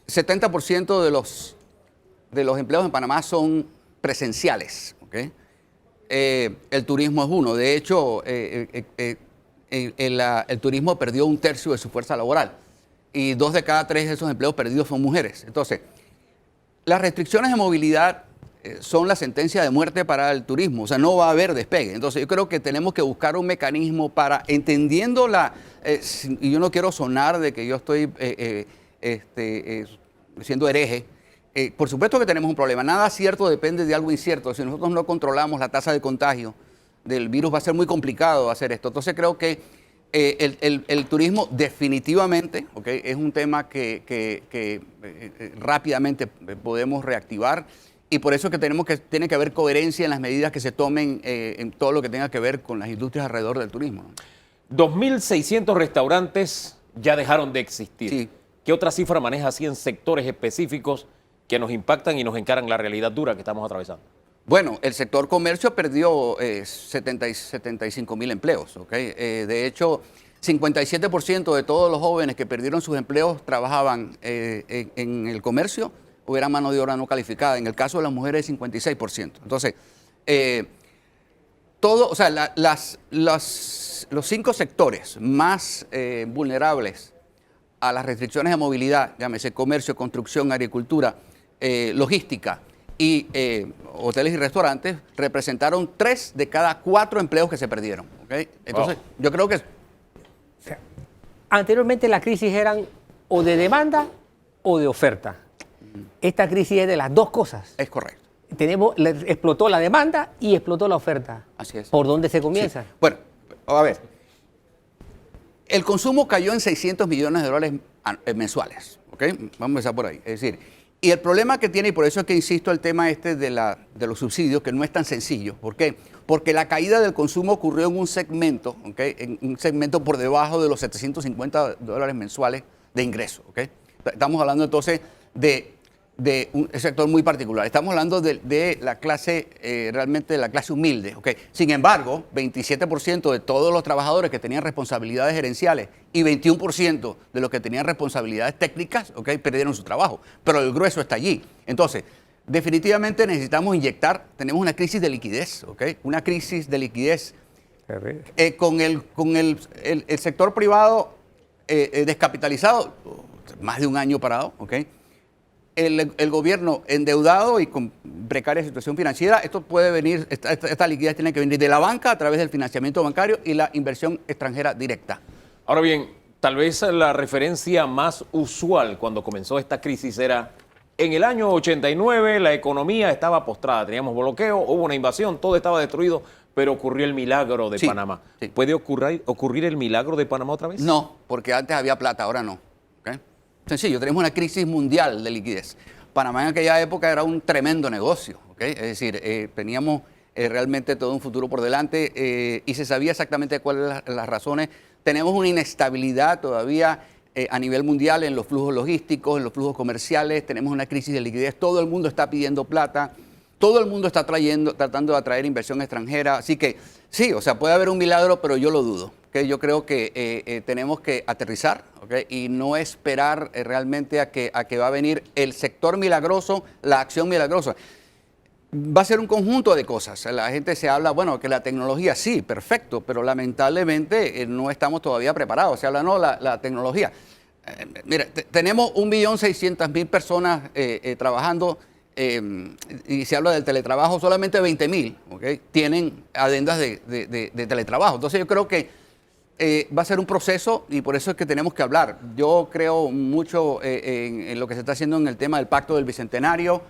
70% de los empleos en Panamá son presenciales, ¿ok? El turismo es uno. De hecho, el turismo perdió 1/3 de su fuerza laboral y 2 de cada 3 de esos empleos perdidos son mujeres. Entonces, las restricciones de movilidad son la sentencia de muerte para el turismo, o sea, no va a haber despegue. Entonces, yo creo que tenemos que buscar un mecanismo para, entendiendo y yo no quiero sonar de que yo estoy siendo hereje. Por supuesto que tenemos un problema. Nada cierto depende de algo incierto. Si nosotros no controlamos la tasa de contagio del virus, va a ser muy complicado hacer esto. Entonces, creo que el turismo definitivamente, ¿okay? Es un tema que rápidamente podemos reactivar. Y por eso que tiene que haber coherencia en las medidas que se tomen en todo lo que tenga que ver con las industrias alrededor del turismo, ¿no? 2.600 restaurantes ya dejaron de existir. Sí. ¿Qué otra cifra maneja así en sectores específicos que nos impactan y nos encaran la realidad dura que estamos atravesando? Bueno, el sector comercio perdió 75.000 empleos, ¿ok? De hecho, 57% de todos los jóvenes que perdieron sus empleos trabajaban en el comercio o eran mano de obra no calificada. En el caso de las mujeres, 56%. Entonces, los 5 sectores más vulnerables a las restricciones de movilidad, llámese comercio, construcción, agricultura, logística y hoteles y restaurantes, representaron 3 de cada 4 empleos que se perdieron, ¿okay? Entonces, yo creo que... Anteriormente las crisis eran o de demanda o de oferta. Esta crisis es de las dos cosas. Es correcto. Explotó la demanda y explotó la oferta. Así es. ¿Por dónde se comienza? Sí. Bueno, a ver. El consumo cayó en $600 millones mensuales, ¿ok? Vamos a empezar por ahí. Es decir, y el problema que tiene, y por eso es que insisto el tema de los subsidios, que no es tan sencillo. ¿Por qué? Porque la caída del consumo ocurrió en un segmento, ¿ok? En un segmento por debajo de los $750 mensuales de ingreso, ¿ok? Estamos hablando entonces de un sector muy particular. Estamos hablando de la clase, realmente de la clase humilde, ¿ok? Sin embargo, 27% de todos los trabajadores que tenían responsabilidades gerenciales y 21% de los que tenían responsabilidades técnicas, ¿ok? Perdieron su trabajo. Pero el grueso está allí. Entonces, definitivamente necesitamos inyectar, tenemos una crisis de liquidez, ¿ok? Una crisis de liquidez con el sector privado descapitalizado, más de un año parado, ¿ok? El gobierno endeudado y con precaria situación financiera, esto puede venir, esta liquidez tiene que venir de la banca a través del financiamiento bancario y la inversión extranjera directa. Ahora bien, tal vez la referencia más usual cuando comenzó esta crisis era en el año 89 la economía estaba postrada, teníamos bloqueo, hubo una invasión, todo estaba destruido, pero ocurrió el milagro de Panamá. Sí. ¿Puede ocurrir el milagro de Panamá otra vez? No, porque antes había plata, ahora no. ¿Okay? Sencillo, tenemos una crisis mundial de liquidez. Panamá en aquella época era un tremendo negocio, ¿okay? Es decir, teníamos realmente todo un futuro por delante y se sabía exactamente cuáles eran las razones. Tenemos una inestabilidad todavía a nivel mundial en los flujos logísticos, en los flujos comerciales, tenemos una crisis de liquidez, todo el mundo está pidiendo plata, todo el mundo está tratando de atraer inversión extranjera, así que sí, o sea, puede haber un milagro, pero yo lo dudo. ¿Okay? Yo creo que tenemos que aterrizar, ¿okay? Y no esperar realmente a que va a venir el sector milagroso, la acción milagrosa. Va a ser un conjunto de cosas. La gente se habla, bueno, que la tecnología sí, perfecto, pero lamentablemente no estamos todavía preparados. Se habla, no, la tecnología. Mira, tenemos 1.600.000 personas trabajando y se habla del teletrabajo, solamente 20.000, ¿okay? Tienen adendas de teletrabajo. Entonces yo creo que va a ser un proceso y por eso es que tenemos que hablar. Yo creo mucho en lo que se está haciendo en el tema del Pacto del Bicentenario,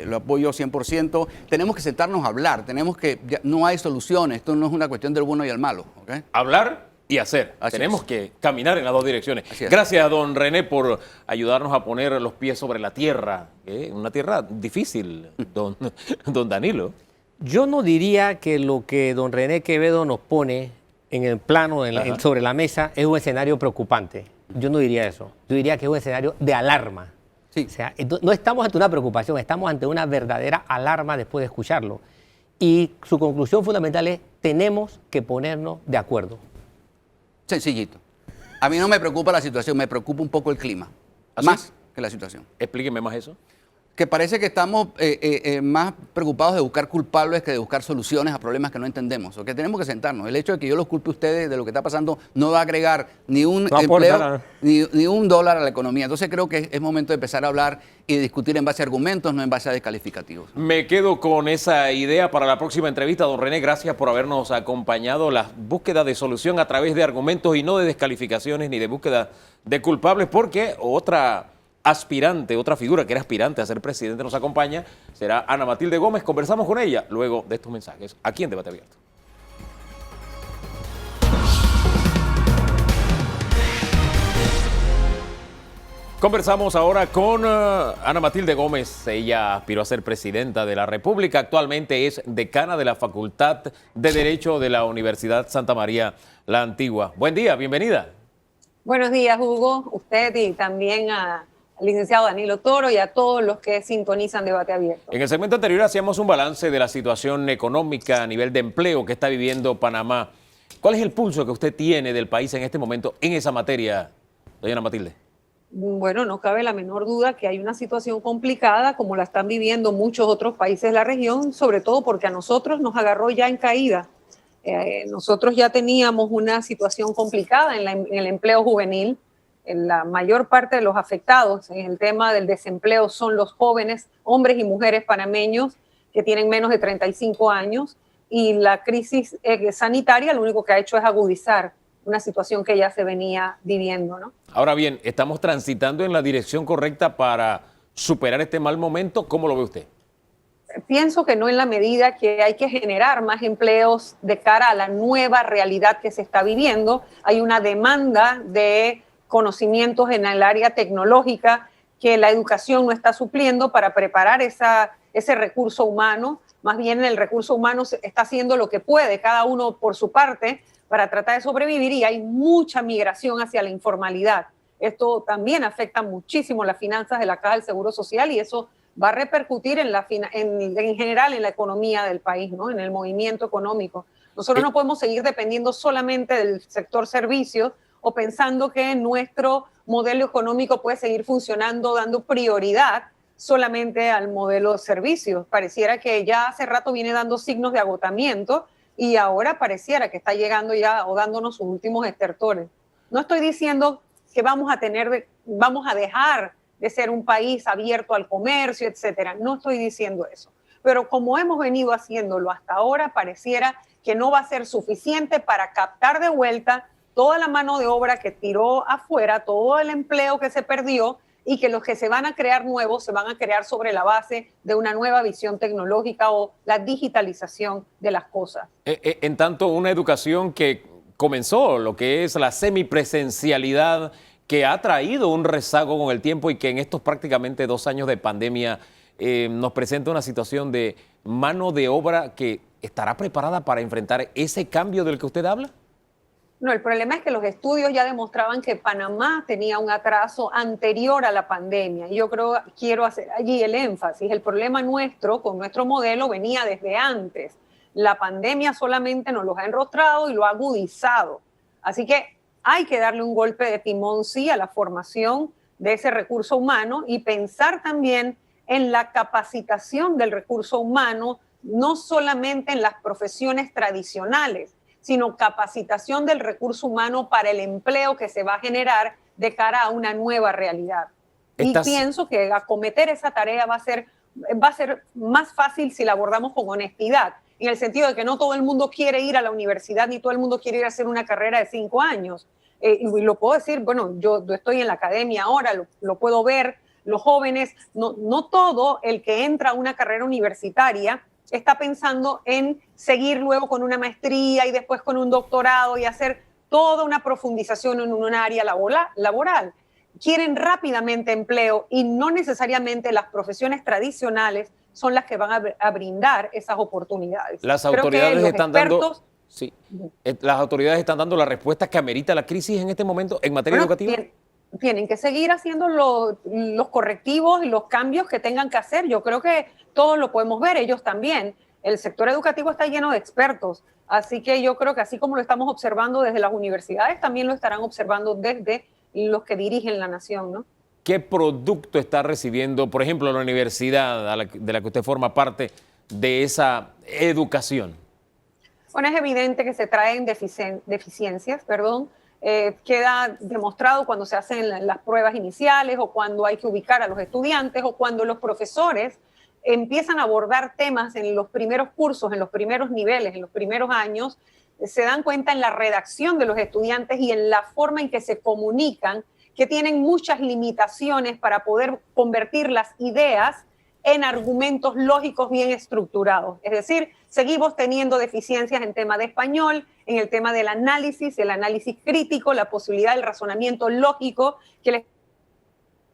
lo apoyo 100%. Tenemos que sentarnos a hablar, no hay soluciones, esto no es una cuestión del bueno y el malo. ¿Okay? Hablar y hacer. Así Tenemos es. que caminar en las dos direcciones. Así es. Gracias, don René, por ayudarnos a poner los pies sobre la tierra. Una tierra difícil, don Danilo. Yo no diría que lo que don René Quevedo nos pone en el plano, sobre la mesa, es un escenario preocupante. Yo no diría eso. Yo diría que es un escenario de alarma. Sí. O sea, no estamos ante una preocupación, estamos ante una verdadera alarma después de escucharlo. Y su conclusión fundamental es, tenemos que ponernos de acuerdo. Sencillito. A mí no me preocupa la situación, me preocupa un poco el clima. ¿Así? Más que la situación. Explíqueme más eso. Que parece que estamos más preocupados de buscar culpables que de buscar soluciones a problemas que no entendemos. O que tenemos que sentarnos. El hecho de que yo los culpe a ustedes de lo que está pasando no va a agregar ni un empleo ni un dólar a la economía. Entonces creo que es momento de empezar a hablar y discutir en base a argumentos, no en base a descalificativos. Me quedo con esa idea para la próxima entrevista. Don René, gracias por habernos acompañado. La búsqueda de solución a través de argumentos y no de descalificaciones ni de búsqueda de culpables, porque otra figura que era aspirante a ser presidente nos acompaña, será Ana Matilde Gómez. Conversamos con ella luego de estos mensajes aquí en Debate Abierto. Conversamos ahora con Ana Matilde Gómez. Ella aspiró a ser presidenta de la República. Actualmente es decana de la Facultad de Derecho de la Universidad Santa María la Antigua. Buen día, bienvenida. Buenos días, Hugo, usted y también al licenciado Danilo Toro y a todos los que sintonizan Debate Abierto. En el segmento anterior hacíamos un balance de la situación económica a nivel de empleo que está viviendo Panamá. ¿Cuál es el pulso que usted tiene del país en este momento en esa materia, doña Ana Matilde? Bueno, no cabe la menor duda que hay una situación complicada como la están viviendo muchos otros países de la región, sobre todo porque a nosotros nos agarró ya en caída. Nosotros ya teníamos una situación complicada en el empleo juvenil. La mayor parte de los afectados en el tema del desempleo son los jóvenes, hombres y mujeres panameños que tienen menos de 35 años, y la crisis sanitaria lo único que ha hecho es agudizar una situación que ya se venía viviendo, ¿no? Ahora bien, ¿estamos transitando en la dirección correcta para superar este mal momento? ¿Cómo lo ve usted? Pienso que no, en la medida que hay que generar más empleos de cara a la nueva realidad que se está viviendo. Hay una demanda de conocimientos en el área tecnológica que la educación no está supliendo para preparar ese recurso humano. Más bien el recurso humano está haciendo lo que puede, cada uno por su parte, para tratar de sobrevivir, y hay mucha migración hacia la informalidad. Esto también afecta muchísimo las finanzas de la Caja del Seguro Social, y eso va a repercutir en general en la economía del país, ¿no? En el movimiento económico. Nosotros no podemos seguir dependiendo solamente del sector servicios o pensando que nuestro modelo económico puede seguir funcionando dando prioridad solamente al modelo de servicios. Pareciera que ya hace rato viene dando signos de agotamiento y ahora pareciera que está llegando ya o dándonos sus últimos estertores. No estoy diciendo que vamos a dejar de ser un país abierto al comercio, etcétera. No estoy diciendo eso. Pero como hemos venido haciéndolo hasta ahora, pareciera que no va a ser suficiente para captar de vuelta toda la mano de obra que tiró afuera, todo el empleo que se perdió, y que los que se van a crear nuevos se van a crear sobre la base de una nueva visión tecnológica o la digitalización de las cosas. En tanto, una educación que comenzó lo que es la semipresencialidad, que ha traído un rezago con el tiempo y que en estos prácticamente 2 años de pandemia nos presenta una situación de mano de obra que estará preparada para enfrentar ese cambio del que usted habla. No, el problema es que los estudios ya demostraban que Panamá tenía un atraso anterior a la pandemia. Y yo quiero hacer allí el énfasis. El problema nuestro, con nuestro modelo, venía desde antes. La pandemia solamente nos lo ha enrostrado y lo ha agudizado. Así que hay que darle un golpe de timón, sí, a la formación de ese recurso humano y pensar también en la capacitación del recurso humano, no solamente en las profesiones tradicionales, sino capacitación del recurso humano para el empleo que se va a generar de cara a una nueva realidad. Y pienso que acometer esa tarea va a ser más fácil si la abordamos con honestidad en el sentido de que no todo el mundo quiere ir a la universidad ni todo el mundo quiere ir a hacer una carrera de 5 años. Y lo puedo decir, bueno, yo estoy en la academia ahora, lo puedo ver, los jóvenes, no todo el que entra a una carrera universitaria está pensando en seguir luego con una maestría y después con un doctorado y hacer toda una profundización en un área laboral. Quieren rápidamente empleo y no necesariamente las profesiones tradicionales son las que van a brindar esas oportunidades. Las autoridades están dando... Sí. Las autoridades están dando la respuesta que amerita la crisis en este momento en materia educativa. Tienen que seguir haciendo los correctivos y los cambios que tengan que hacer. Yo creo que todos lo podemos ver, ellos también. El sector educativo está lleno de expertos, así que yo creo que así como lo estamos observando desde las universidades, también lo estarán observando desde los que dirigen la nación, ¿no? ¿Qué producto está recibiendo, por ejemplo, la universidad de la que usted forma parte de esa educación? Bueno, es evidente que se traen deficiencias, queda demostrado cuando se hacen las pruebas iniciales o cuando hay que ubicar a los estudiantes o cuando los profesores empiezan a abordar temas en los primeros cursos, en los primeros niveles, en los primeros años, se dan cuenta en la redacción de los estudiantes y en la forma en que se comunican, que tienen muchas limitaciones para poder convertir las ideas en argumentos lógicos bien estructurados. Es decir, seguimos teniendo deficiencias en tema de español, en el tema del análisis, el análisis crítico, la posibilidad del razonamiento lógico, que el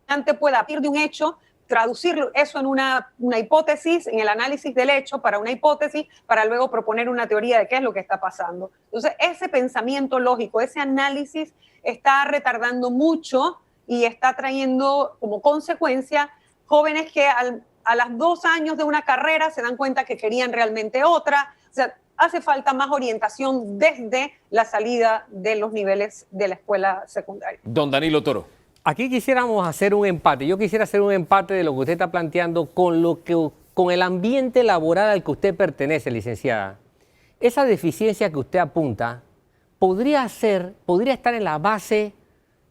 estudiante pueda, a partir de un hecho, traducir eso en una hipótesis, en el análisis del hecho para una hipótesis, para luego proponer una teoría de qué es lo que está pasando. Entonces, ese pensamiento lógico, ese análisis está retardando mucho y está trayendo como consecuencia jóvenes que a los 2 años de una carrera se dan cuenta que querían realmente otra. O sea, hace falta más orientación desde la salida de los niveles de la escuela secundaria. Don Danilo Toro. Aquí quisiéramos hacer un empate. Yo quisiera hacer un empate de lo que usted está planteando con el ambiente laboral al que usted pertenece, licenciada. Esa deficiencia que usted apunta podría estar en la base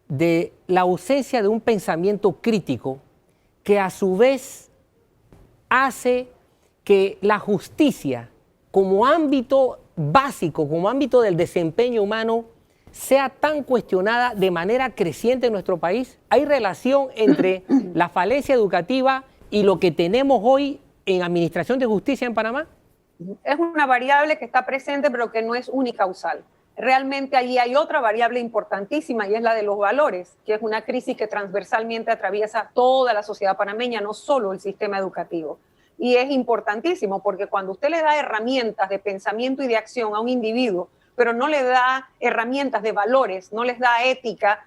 de la ausencia de un pensamiento crítico que a su vez hace que la justicia como ámbito básico, como ámbito del desempeño humano, sea tan cuestionada de manera creciente en nuestro país. ¿Hay relación entre la falencia educativa y lo que tenemos hoy en administración de justicia en Panamá? Es una variable que está presente, pero que no es unicausal. Realmente allí hay otra variable importantísima y es la de los valores, que es una crisis que transversalmente atraviesa toda la sociedad panameña, no solo el sistema educativo. Y es importantísimo porque cuando usted le da herramientas de pensamiento y de acción a un individuo, pero no le da herramientas de valores, no les da ética,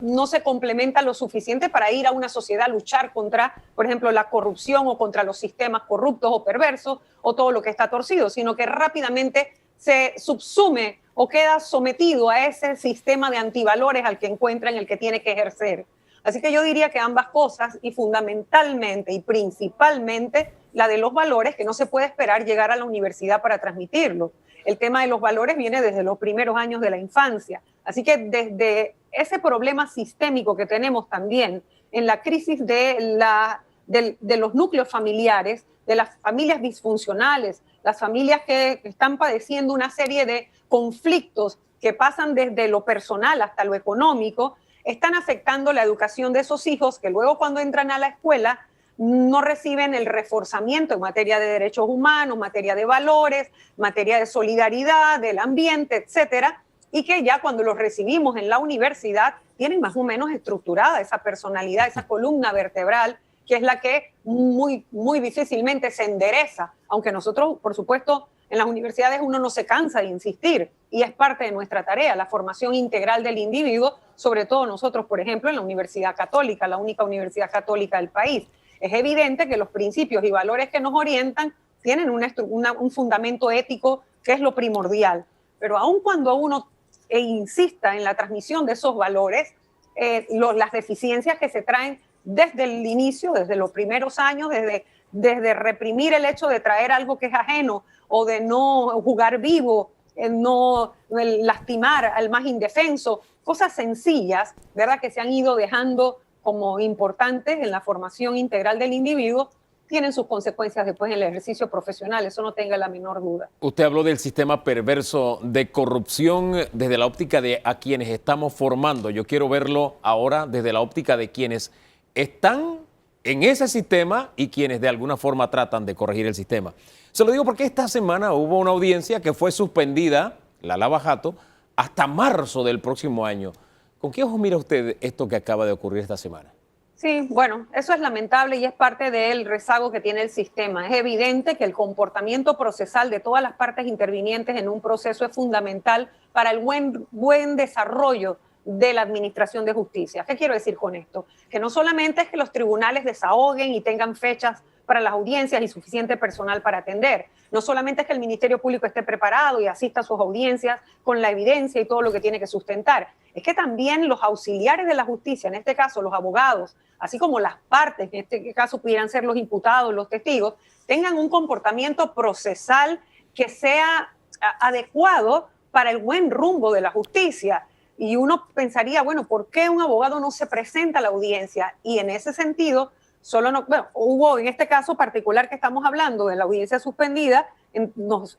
no se complementa lo suficiente para ir a una sociedad a luchar contra, por ejemplo, la corrupción o contra los sistemas corruptos o perversos o todo lo que está torcido, sino que rápidamente se subsume o queda sometido a ese sistema de antivalores al que encuentra, en el que tiene que ejercer. Así que yo diría que ambas cosas, y fundamentalmente y principalmente la de los valores, que no se puede esperar llegar a la universidad para transmitirlo. El tema de los valores viene desde los primeros años de la infancia. Así que desde ese problema sistémico que tenemos también en la crisis de los núcleos familiares, de las familias disfuncionales, las familias que están padeciendo una serie de conflictos que pasan desde lo personal hasta lo económico, están afectando la educación de esos hijos que luego cuando entran a la escuela no reciben el reforzamiento en materia de derechos humanos, materia de valores, materia de solidaridad, del ambiente, etcétera, y que ya cuando los recibimos en la universidad tienen más o menos estructurada esa personalidad, esa columna vertebral, que es la que muy, muy difícilmente se endereza, aunque nosotros, por supuesto, en las universidades uno no se cansa de insistir y es parte de nuestra tarea, la formación integral del individuo, sobre todo nosotros, por ejemplo, en la Universidad Católica, la única universidad católica del país. Es evidente que los principios y valores que nos orientan tienen un fundamento ético que es lo primordial, pero aun cuando uno insista en la transmisión de esos valores, las deficiencias que se traen desde el inicio, desde los primeros años, desde reprimir el hecho de traer algo que es ajeno o de no jugar vivo, no lastimar al más indefenso, cosas sencillas, ¿verdad?, que se han ido dejando como importantes en la formación integral del individuo, tienen sus consecuencias después en el ejercicio profesional, eso no tenga la menor duda. Usted habló del sistema perverso de corrupción desde la óptica de a quienes estamos formando. Yo quiero verlo ahora desde la óptica de quienes están en ese sistema y quienes de alguna forma tratan de corregir el sistema. Se lo digo porque esta semana hubo una audiencia que fue suspendida, la Lava Jato, hasta marzo del próximo año. ¿Con qué ojos mira usted esto que acaba de ocurrir esta semana? Sí, bueno, eso es lamentable y es parte del rezago que tiene el sistema. Es evidente que el comportamiento procesal de todas las partes intervinientes en un proceso es fundamental para el buen desarrollo de la administración de justicia. ¿Qué quiero decir con esto? Que no solamente es que los tribunales desahoguen y tengan fechas para las audiencias y suficiente personal para atender. No solamente es que el Ministerio Público esté preparado y asista a sus audiencias con la evidencia y todo lo que tiene que sustentar. Es que también los auxiliares de la justicia, en este caso los abogados, así como las partes, en este caso pudieran ser los imputados, los testigos, tengan un comportamiento procesal que sea adecuado para el buen rumbo de la justicia. Y uno pensaría, bueno, ¿por qué un abogado no se presenta a la audiencia? Y en ese sentido, hubo en este caso particular que estamos hablando de la audiencia suspendida,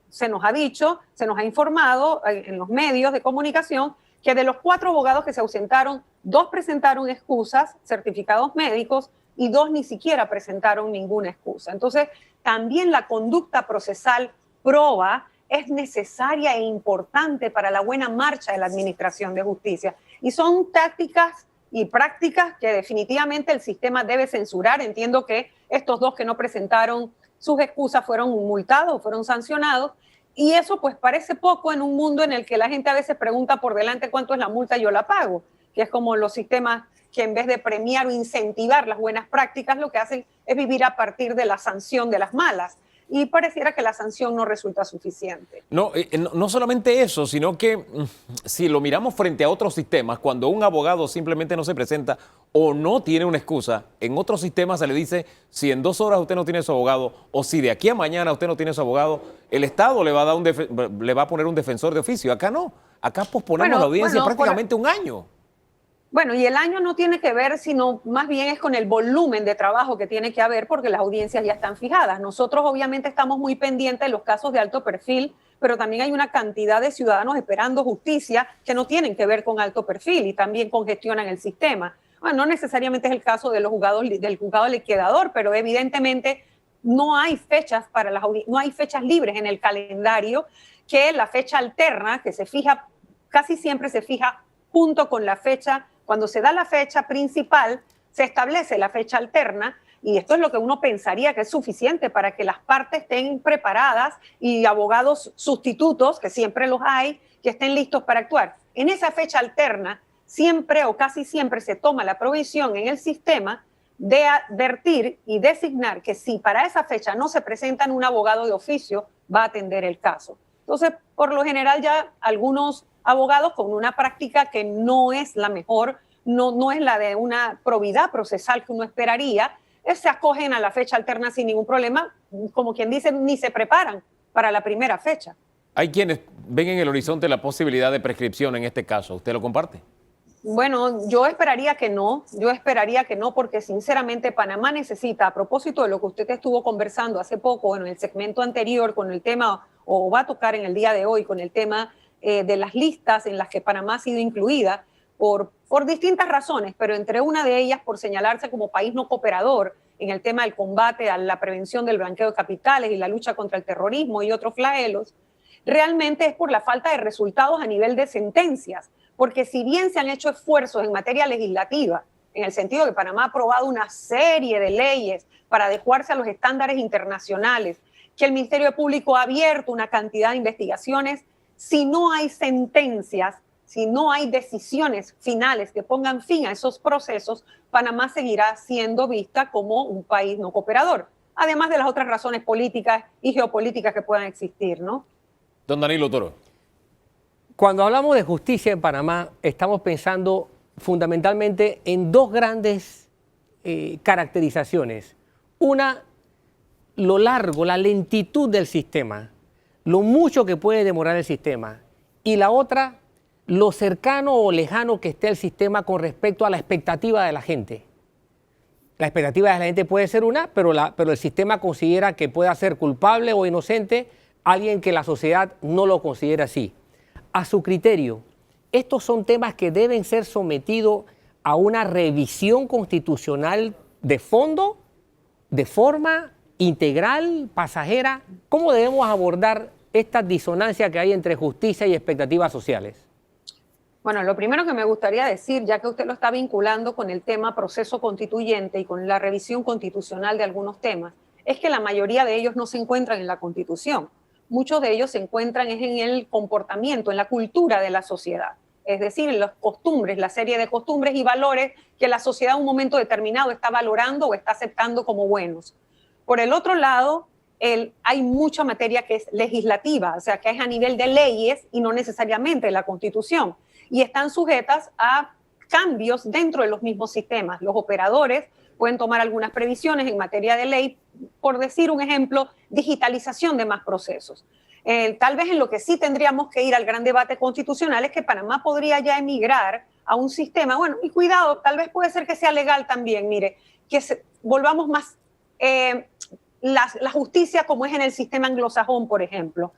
se nos ha dicho, se nos ha informado en los medios de comunicación que de los 4 abogados que se ausentaron, 2 presentaron excusas, certificados médicos, y 2 ni siquiera presentaron ninguna excusa. Entonces, también la conducta procesal proba es necesaria e importante para la buena marcha de la administración de justicia. Y son tácticas y prácticas que definitivamente el sistema debe censurar. Entiendo que estos 2 que no presentaron sus excusas fueron multados, fueron sancionados, y eso pues parece poco en un mundo en el que la gente a veces pregunta por delante cuánto es la multa y yo la pago, que es como los sistemas que en vez de premiar o incentivar las buenas prácticas, lo que hacen es vivir a partir de la sanción de las malas. Y pareciera que la sanción no resulta suficiente. No solamente eso, sino que si lo miramos frente a otros sistemas, cuando un abogado simplemente no se presenta o no tiene una excusa, en otros sistemas se le dice, si en 2 horas usted no tiene su abogado o si de aquí a mañana usted no tiene su abogado, el Estado le va a poner un defensor de oficio. Acá no, acá posponemos la audiencia prácticamente un año. Bueno, y el año no tiene que ver, sino más bien es con el volumen de trabajo que tiene que haber porque las audiencias ya están fijadas. Nosotros obviamente estamos muy pendientes de los casos de alto perfil, pero también hay una cantidad de ciudadanos esperando justicia que no tienen que ver con alto perfil y también congestionan el sistema. Bueno, no necesariamente es el caso de los del juzgado liquidador, pero evidentemente no hay fechas para no hay fechas libres en el calendario, que la fecha alterna, que se fija, casi siempre se fija junto con la fecha. Cuando se da la fecha principal, se establece la fecha alterna, y esto es lo que uno pensaría que es suficiente para que las partes estén preparadas y abogados sustitutos, que siempre los hay, que estén listos para actuar. En esa fecha alterna, siempre o casi siempre se toma la provisión en el sistema de advertir y designar que si para esa fecha no se presentan un abogado de oficio, va a atender el caso. Entonces, por lo general ya algunos abogados con una práctica que no es la mejor, no es la de una probidad procesal que uno esperaría, se acogen a la fecha alterna sin ningún problema, como quien dice, ni se preparan para la primera fecha. Hay quienes ven en el horizonte la posibilidad de prescripción en este caso. ¿Usted lo comparte? Bueno, yo esperaría que no, porque sinceramente Panamá necesita, a propósito de lo que usted estuvo conversando hace poco en el segmento anterior con el tema, o va a tocar en el día de hoy con el tema de las listas en las que Panamá ha sido incluida por distintas razones, pero entre una de ellas por señalarse como país no cooperador en el tema del combate a la prevención del blanqueo de capitales y la lucha contra el terrorismo y otros flagelos, realmente es por la falta de resultados a nivel de sentencias, porque si bien se han hecho esfuerzos en materia legislativa, en el sentido de que Panamá ha aprobado una serie de leyes para adecuarse a los estándares internacionales, que el Ministerio Público ha abierto una cantidad de investigaciones, si no hay sentencias, si no hay decisiones finales que pongan fin a esos procesos, Panamá seguirá siendo vista como un país no cooperador, además de las otras razones políticas y geopolíticas que puedan existir, ¿no? Don Danilo Toro. Cuando hablamos de justicia en Panamá, estamos pensando fundamentalmente en 2 grandes caracterizaciones. Una, lo largo, la lentitud del sistema, lo mucho que puede demorar el sistema. Y la otra, lo cercano o lejano que esté el sistema con respecto a la expectativa de la gente. La expectativa de la gente puede ser una, pero el sistema considera que pueda ser culpable o inocente alguien que la sociedad no lo considera así. A su criterio, estos son temas que deben ser sometidos a una revisión constitucional de fondo, de forma integral, pasajera. ¿Cómo debemos abordar esta disonancia que hay entre justicia y expectativas sociales? Bueno, lo primero que me gustaría decir, ya que usted lo está vinculando con el tema proceso constituyente y con la revisión constitucional de algunos temas, es que la mayoría de ellos no se encuentran en la Constitución. Muchos de ellos se encuentran en el comportamiento, en la cultura de la sociedad. Es decir, en las costumbres, la serie de costumbres y valores que la sociedad en un momento determinado está valorando o está aceptando como buenos. Por el otro lado, hay mucha materia que es legislativa, o sea, que es a nivel de leyes y no necesariamente la Constitución. Y están sujetas a cambios dentro de los mismos sistemas. Los operadores pueden tomar algunas previsiones en materia de ley, por decir un ejemplo, digitalización de más procesos. Tal vez en lo que sí tendríamos que ir al gran debate constitucional es que Panamá podría ya emigrar a un sistema, bueno, y cuidado, tal vez puede ser que sea legal también, mire, que volvamos más la justicia como es en el sistema anglosajón, por ejemplo.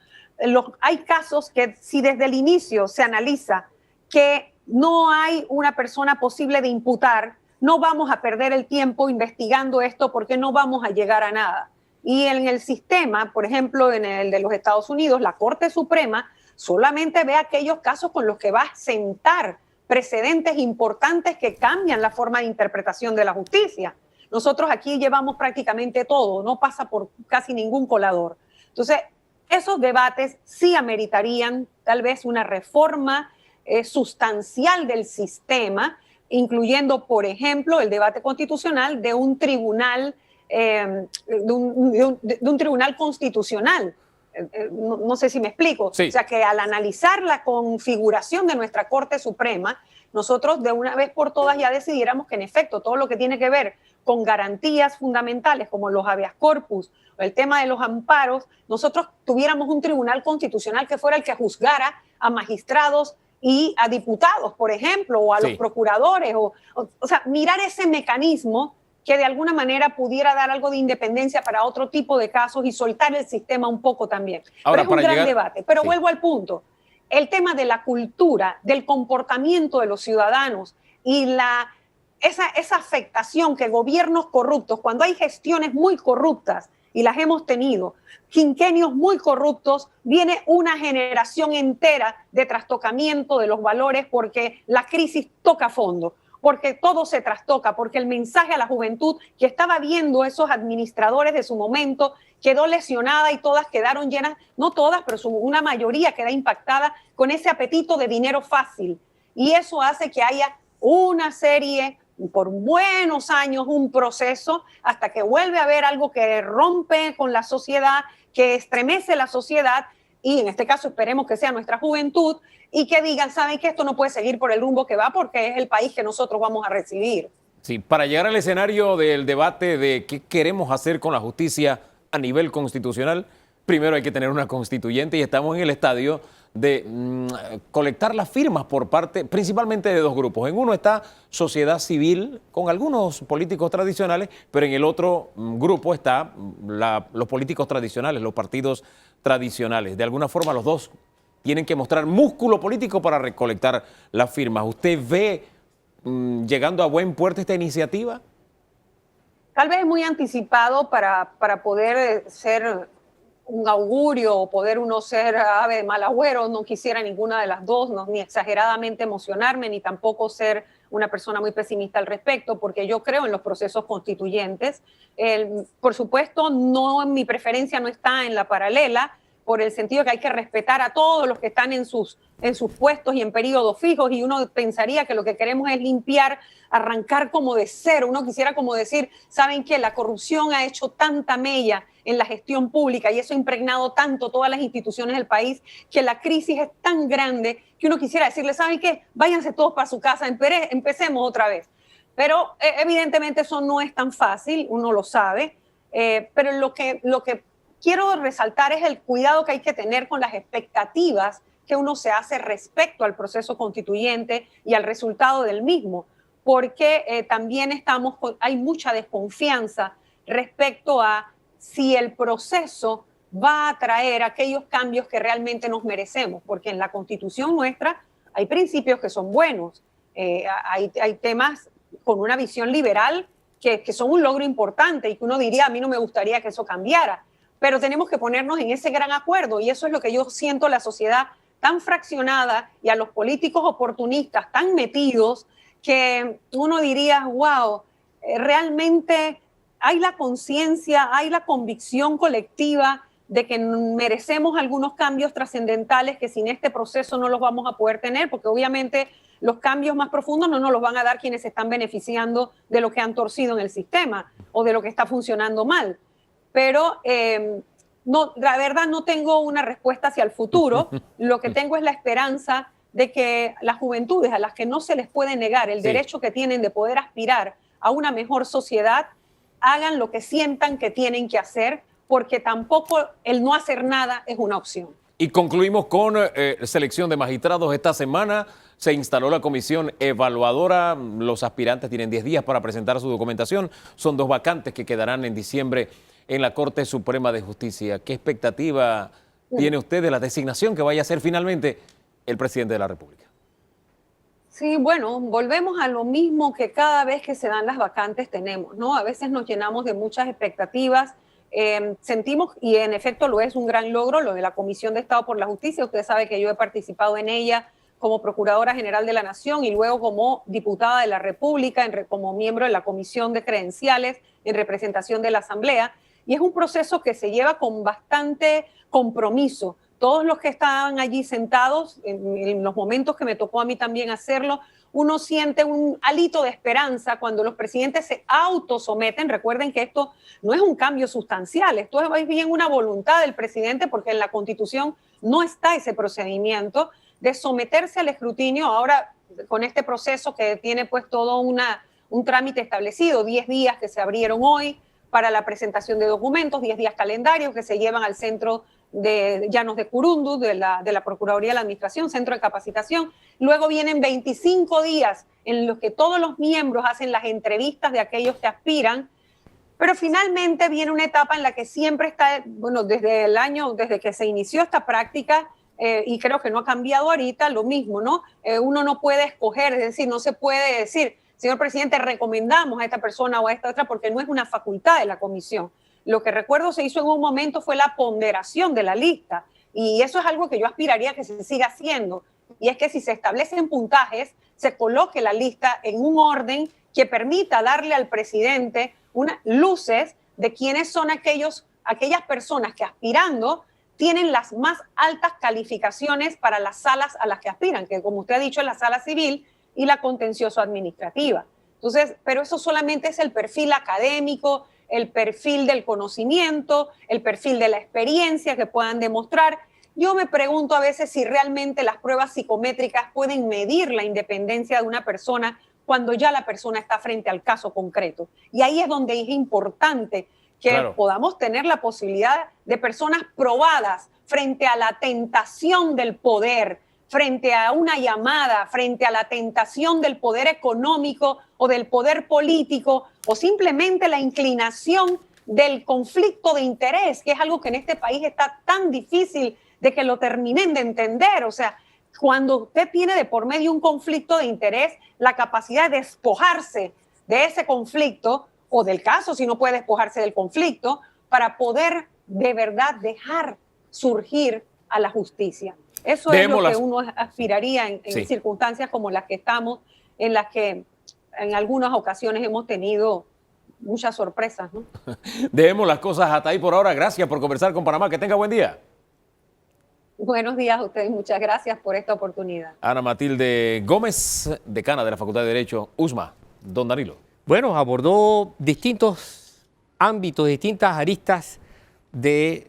Hay casos que si desde el inicio se analiza que no hay una persona posible de imputar, no vamos a perder el tiempo investigando esto porque no vamos a llegar a nada. Y en el sistema, por ejemplo, en el de los Estados Unidos, la Corte Suprema solamente ve aquellos casos con los que va a sentar precedentes importantes que cambian la forma de interpretación de la justicia. Nosotros aquí llevamos prácticamente todo, no pasa por casi ningún colador. Entonces, esos debates sí ameritarían tal vez una reforma sustancial del sistema, incluyendo, por ejemplo, el debate constitucional de un tribunal, de un tribunal constitucional. No sé si me explico. Sí. O sea, que al analizar la configuración de nuestra Corte Suprema, nosotros de una vez por todas ya decidiéramos que en efecto todo lo que tiene que ver con garantías fundamentales como los habeas corpus o el tema de los amparos, nosotros tuviéramos un tribunal constitucional que fuera el que juzgara a magistrados y a diputados, por ejemplo, o a los procuradores, o sea, mirar ese mecanismo que de alguna manera pudiera dar algo de independencia para otro tipo de casos y soltar el sistema un poco también. Ahora, pero es un gran debate. Pero vuelvo al punto. El tema de la cultura, del comportamiento de los ciudadanos y esa afectación que gobiernos corruptos, cuando hay gestiones muy corruptas, y las hemos tenido, quinquenios muy corruptos, viene una generación entera de trastocamiento de los valores porque la crisis toca fondo, porque todo se trastoca, porque el mensaje a la juventud que estaba viendo esos administradores de su momento quedó lesionada y todas quedaron llenas, no todas, pero una mayoría queda impactada con ese apetito de dinero fácil. Y eso hace que haya una serie, por buenos años, un proceso hasta que vuelve a haber algo que rompe con la sociedad, que estremece la sociedad, y en este caso esperemos que sea nuestra juventud, y que digan, saben que esto no puede seguir por el rumbo que va porque es el país que nosotros vamos a recibir. Sí, para llegar al escenario del debate de qué queremos hacer con la justicia a nivel constitucional, primero hay que tener una constituyente y estamos en el estadio de colectar las firmas por parte principalmente de dos grupos. En uno está sociedad civil con algunos políticos tradicionales, pero en el otro grupo está los políticos tradicionales, los partidos tradicionales. De alguna forma los dos tienen que mostrar músculo político para recolectar las firmas. ¿Usted ve llegando a buen puerto esta iniciativa? Tal vez es muy anticipado para poder ser un augurio o poder uno ser ave de mal agüero. No quisiera ninguna de las dos, no, ni exageradamente emocionarme, ni tampoco ser una persona muy pesimista al respecto, porque yo creo en los procesos constituyentes. Por supuesto, mi preferencia no está en la paralela, por el sentido que hay que respetar a todos los que están en sus puestos y en periodos fijos, y uno pensaría que lo que queremos es limpiar, arrancar como de cero. Uno quisiera como decir, ¿saben qué? La corrupción ha hecho tanta mella en la gestión pública y eso ha impregnado tanto todas las instituciones del país que la crisis es tan grande que uno quisiera decirle, ¿saben qué? Váyanse todos para su casa, empecemos otra vez. Pero evidentemente eso no es tan fácil, uno lo sabe, pero lo que quiero resaltar es el cuidado que hay que tener con las expectativas que uno se hace respecto al proceso constituyente y al resultado del mismo. porque también hay mucha desconfianza respecto a si el proceso va a traer aquellos cambios que realmente nos merecemos, porque en la Constitución nuestra hay principios que son buenos, hay temas con una visión liberal que son un logro importante y que uno diría, a mí no me gustaría que eso cambiara, pero tenemos que ponernos en ese gran acuerdo y eso es lo que yo siento la sociedad tan fraccionada y a los políticos oportunistas tan metidos que uno diría, wow, realmente hay la conciencia, hay la convicción colectiva de que merecemos algunos cambios trascendentales que sin este proceso no los vamos a poder tener, porque obviamente los cambios más profundos no nos los van a dar quienes se están beneficiando de lo que han torcido en el sistema o de lo que está funcionando mal. Pero no, la verdad no tengo una respuesta hacia el futuro. Lo que tengo es la esperanza de que las juventudes a las que no se les puede negar el derecho que tienen de poder aspirar a una mejor sociedad, hagan lo que sientan que tienen que hacer, porque tampoco el no hacer nada es una opción. Y concluimos con selección de magistrados. Esta semana se instaló la comisión evaluadora. Los aspirantes tienen 10 días para presentar su documentación. Son 2 vacantes que quedarán en diciembre en la Corte Suprema de Justicia. ¿Qué expectativa tiene usted de la designación que vaya a hacer finalmente el presidente de la República? Sí, bueno, volvemos a lo mismo que cada vez que se dan las vacantes tenemos, ¿no? A veces nos llenamos de muchas expectativas. Sentimos, y en efecto lo es un gran logro, lo de la Comisión de Estado por la Justicia. Usted sabe que yo he participado en ella como Procuradora General de la Nación y luego como diputada de la República, como miembro de la Comisión de Credenciales en representación de la Asamblea. Y es un proceso que se lleva con bastante compromiso. Todos los que estaban allí sentados, en los momentos que me tocó a mí también hacerlo, uno siente un hálito de esperanza cuando los presidentes se autosometen. Recuerden que esto no es un cambio sustancial, esto es bien una voluntad del presidente, porque en la Constitución no está ese procedimiento de someterse al escrutinio. Ahora, con este proceso que tiene pues todo un trámite establecido, 10 días que se abrieron hoy para la presentación de documentos, 10 días calendarios que se llevan al centro de Llanos de Curundú, de la Procuraduría de la Administración, centro de capacitación. Luego vienen 25 días en los que todos los miembros hacen las entrevistas de aquellos que aspiran, pero finalmente viene una etapa en la que siempre está, bueno, desde que se inició esta práctica, y creo que no ha cambiado ahorita, lo mismo, ¿no? Uno no puede escoger, es decir, no se puede decir, señor presidente, recomendamos a esta persona o a esta otra, porque no es una facultad de la comisión. Lo que recuerdo se hizo en un momento fue la ponderación de la lista, y eso es algo que yo aspiraría a que se siga haciendo, y es que si se establecen puntajes, se coloque la lista en un orden que permita darle al presidente unas luces de quiénes son aquellas personas que aspirando tienen las más altas calificaciones para las salas a las que aspiran, que como usted ha dicho es la sala civil y la contencioso administrativa. Entonces, pero eso solamente es el perfil académico, el perfil del conocimiento, el perfil de la experiencia que puedan demostrar. Yo me pregunto a veces si realmente las pruebas psicométricas pueden medir la independencia de una persona cuando ya la persona está frente al caso concreto. Y ahí es donde es importante que podamos tener la posibilidad de personas probadas frente a la tentación del poder, frente a una llamada, frente a la tentación del poder económico o del poder político, o simplemente la inclinación del conflicto de interés, que es algo que en este país está tan difícil de que lo terminen de entender. O sea, cuando usted tiene de por medio un conflicto de interés, la capacidad de despojarse de ese conflicto, o del caso, si no puede despojarse del conflicto, para poder de verdad dejar surgir a la justicia. Eso es lo que uno aspiraría en circunstancias como las que estamos, en las que en algunas ocasiones hemos tenido muchas sorpresas, ¿no? Dejemos las cosas hasta ahí por ahora. Gracias por conversar con Panamá. Que tenga buen día. Buenos días a ustedes. Muchas gracias por esta oportunidad. Ana Matilde Gómez, decana de la Facultad de Derecho, USMA. Don Danilo. Bueno, abordó distintos ámbitos, distintas aristas del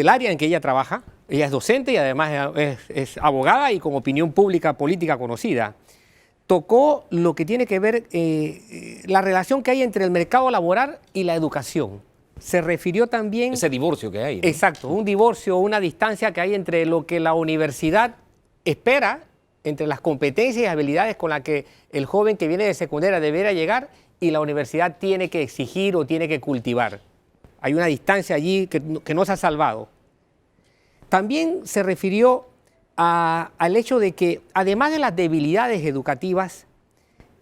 área en que ella trabaja. Ella es docente y además es abogada y con opinión política conocida. Tocó lo que tiene que ver la relación que hay entre el mercado laboral y la educación. Se refirió también... Ese divorcio que hay, ¿no? Exacto, un divorcio, una distancia que hay entre lo que la universidad espera entre las competencias y habilidades con las que el joven que viene de secundaria deberá llegar y la universidad tiene que exigir o tiene que cultivar. Hay una distancia allí que no se ha salvado. También se refirió al hecho de que, además de las debilidades educativas,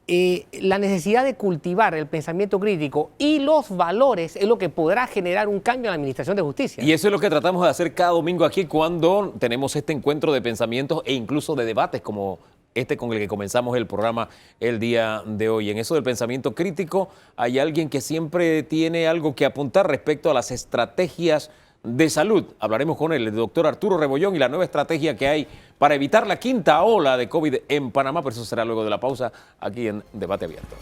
la necesidad de cultivar el pensamiento crítico y los valores es lo que podrá generar un cambio en la administración de justicia. Y eso es lo que tratamos de hacer cada domingo aquí cuando tenemos este encuentro de pensamientos e incluso de debates como este con el que comenzamos el programa el día de hoy. En eso del pensamiento crítico hay alguien que siempre tiene algo que apuntar respecto a las estrategias de salud. Hablaremos con el doctor Arturo Rebollón y la nueva estrategia que hay para evitar la quinta ola de COVID en Panamá, pero eso será luego de la pausa aquí en Debate Abierto.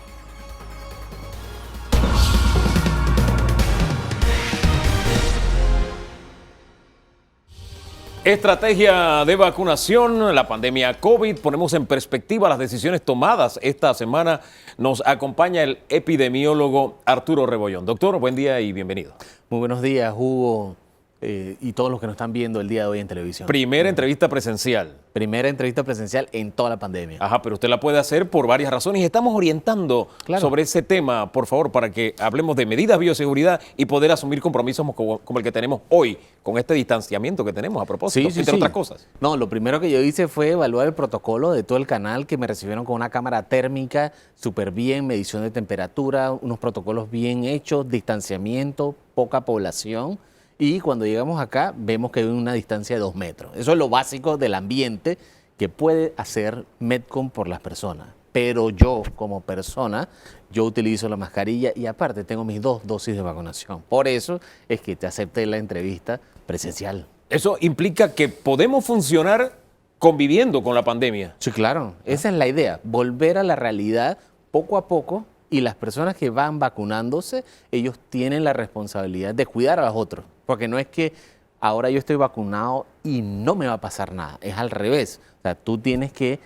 Estrategia de vacunación, la pandemia COVID, ponemos en perspectiva las decisiones tomadas esta semana. Nos acompaña el epidemiólogo Arturo Rebollón. Doctor, buen día y bienvenido. Muy buenos días, Hugo, y todos los que nos están viendo el día de hoy en televisión. Primera entrevista presencial. Primera entrevista presencial en toda la pandemia. Ajá, pero usted la puede hacer por varias razones y estamos orientando Claro. sobre ese tema, por favor, para que hablemos de medidas de bioseguridad y poder asumir compromisos como el que tenemos hoy, con este distanciamiento que tenemos a propósito, entre otras cosas. No, lo primero que yo hice fue evaluar el protocolo de todo el canal, que me recibieron con una cámara térmica súper bien, medición de temperatura, unos protocolos bien hechos, distanciamiento, poca población. Y cuando llegamos acá, vemos que hay una distancia de 2 metros. Eso es lo básico del ambiente que puede hacer Medcom por las personas. Pero yo, como persona, yo utilizo la mascarilla y aparte tengo mis 2 dosis de vacunación. Por eso es que te acepté la entrevista presencial. Eso implica que podemos funcionar conviviendo con la pandemia. Sí, claro. Esa es la idea. Volver a la realidad poco a poco. Y las personas que van vacunándose, ellos tienen la responsabilidad de cuidar a los otros. Porque no es que ahora yo estoy vacunado y no me va a pasar nada. Es al revés. O sea, tú tienes que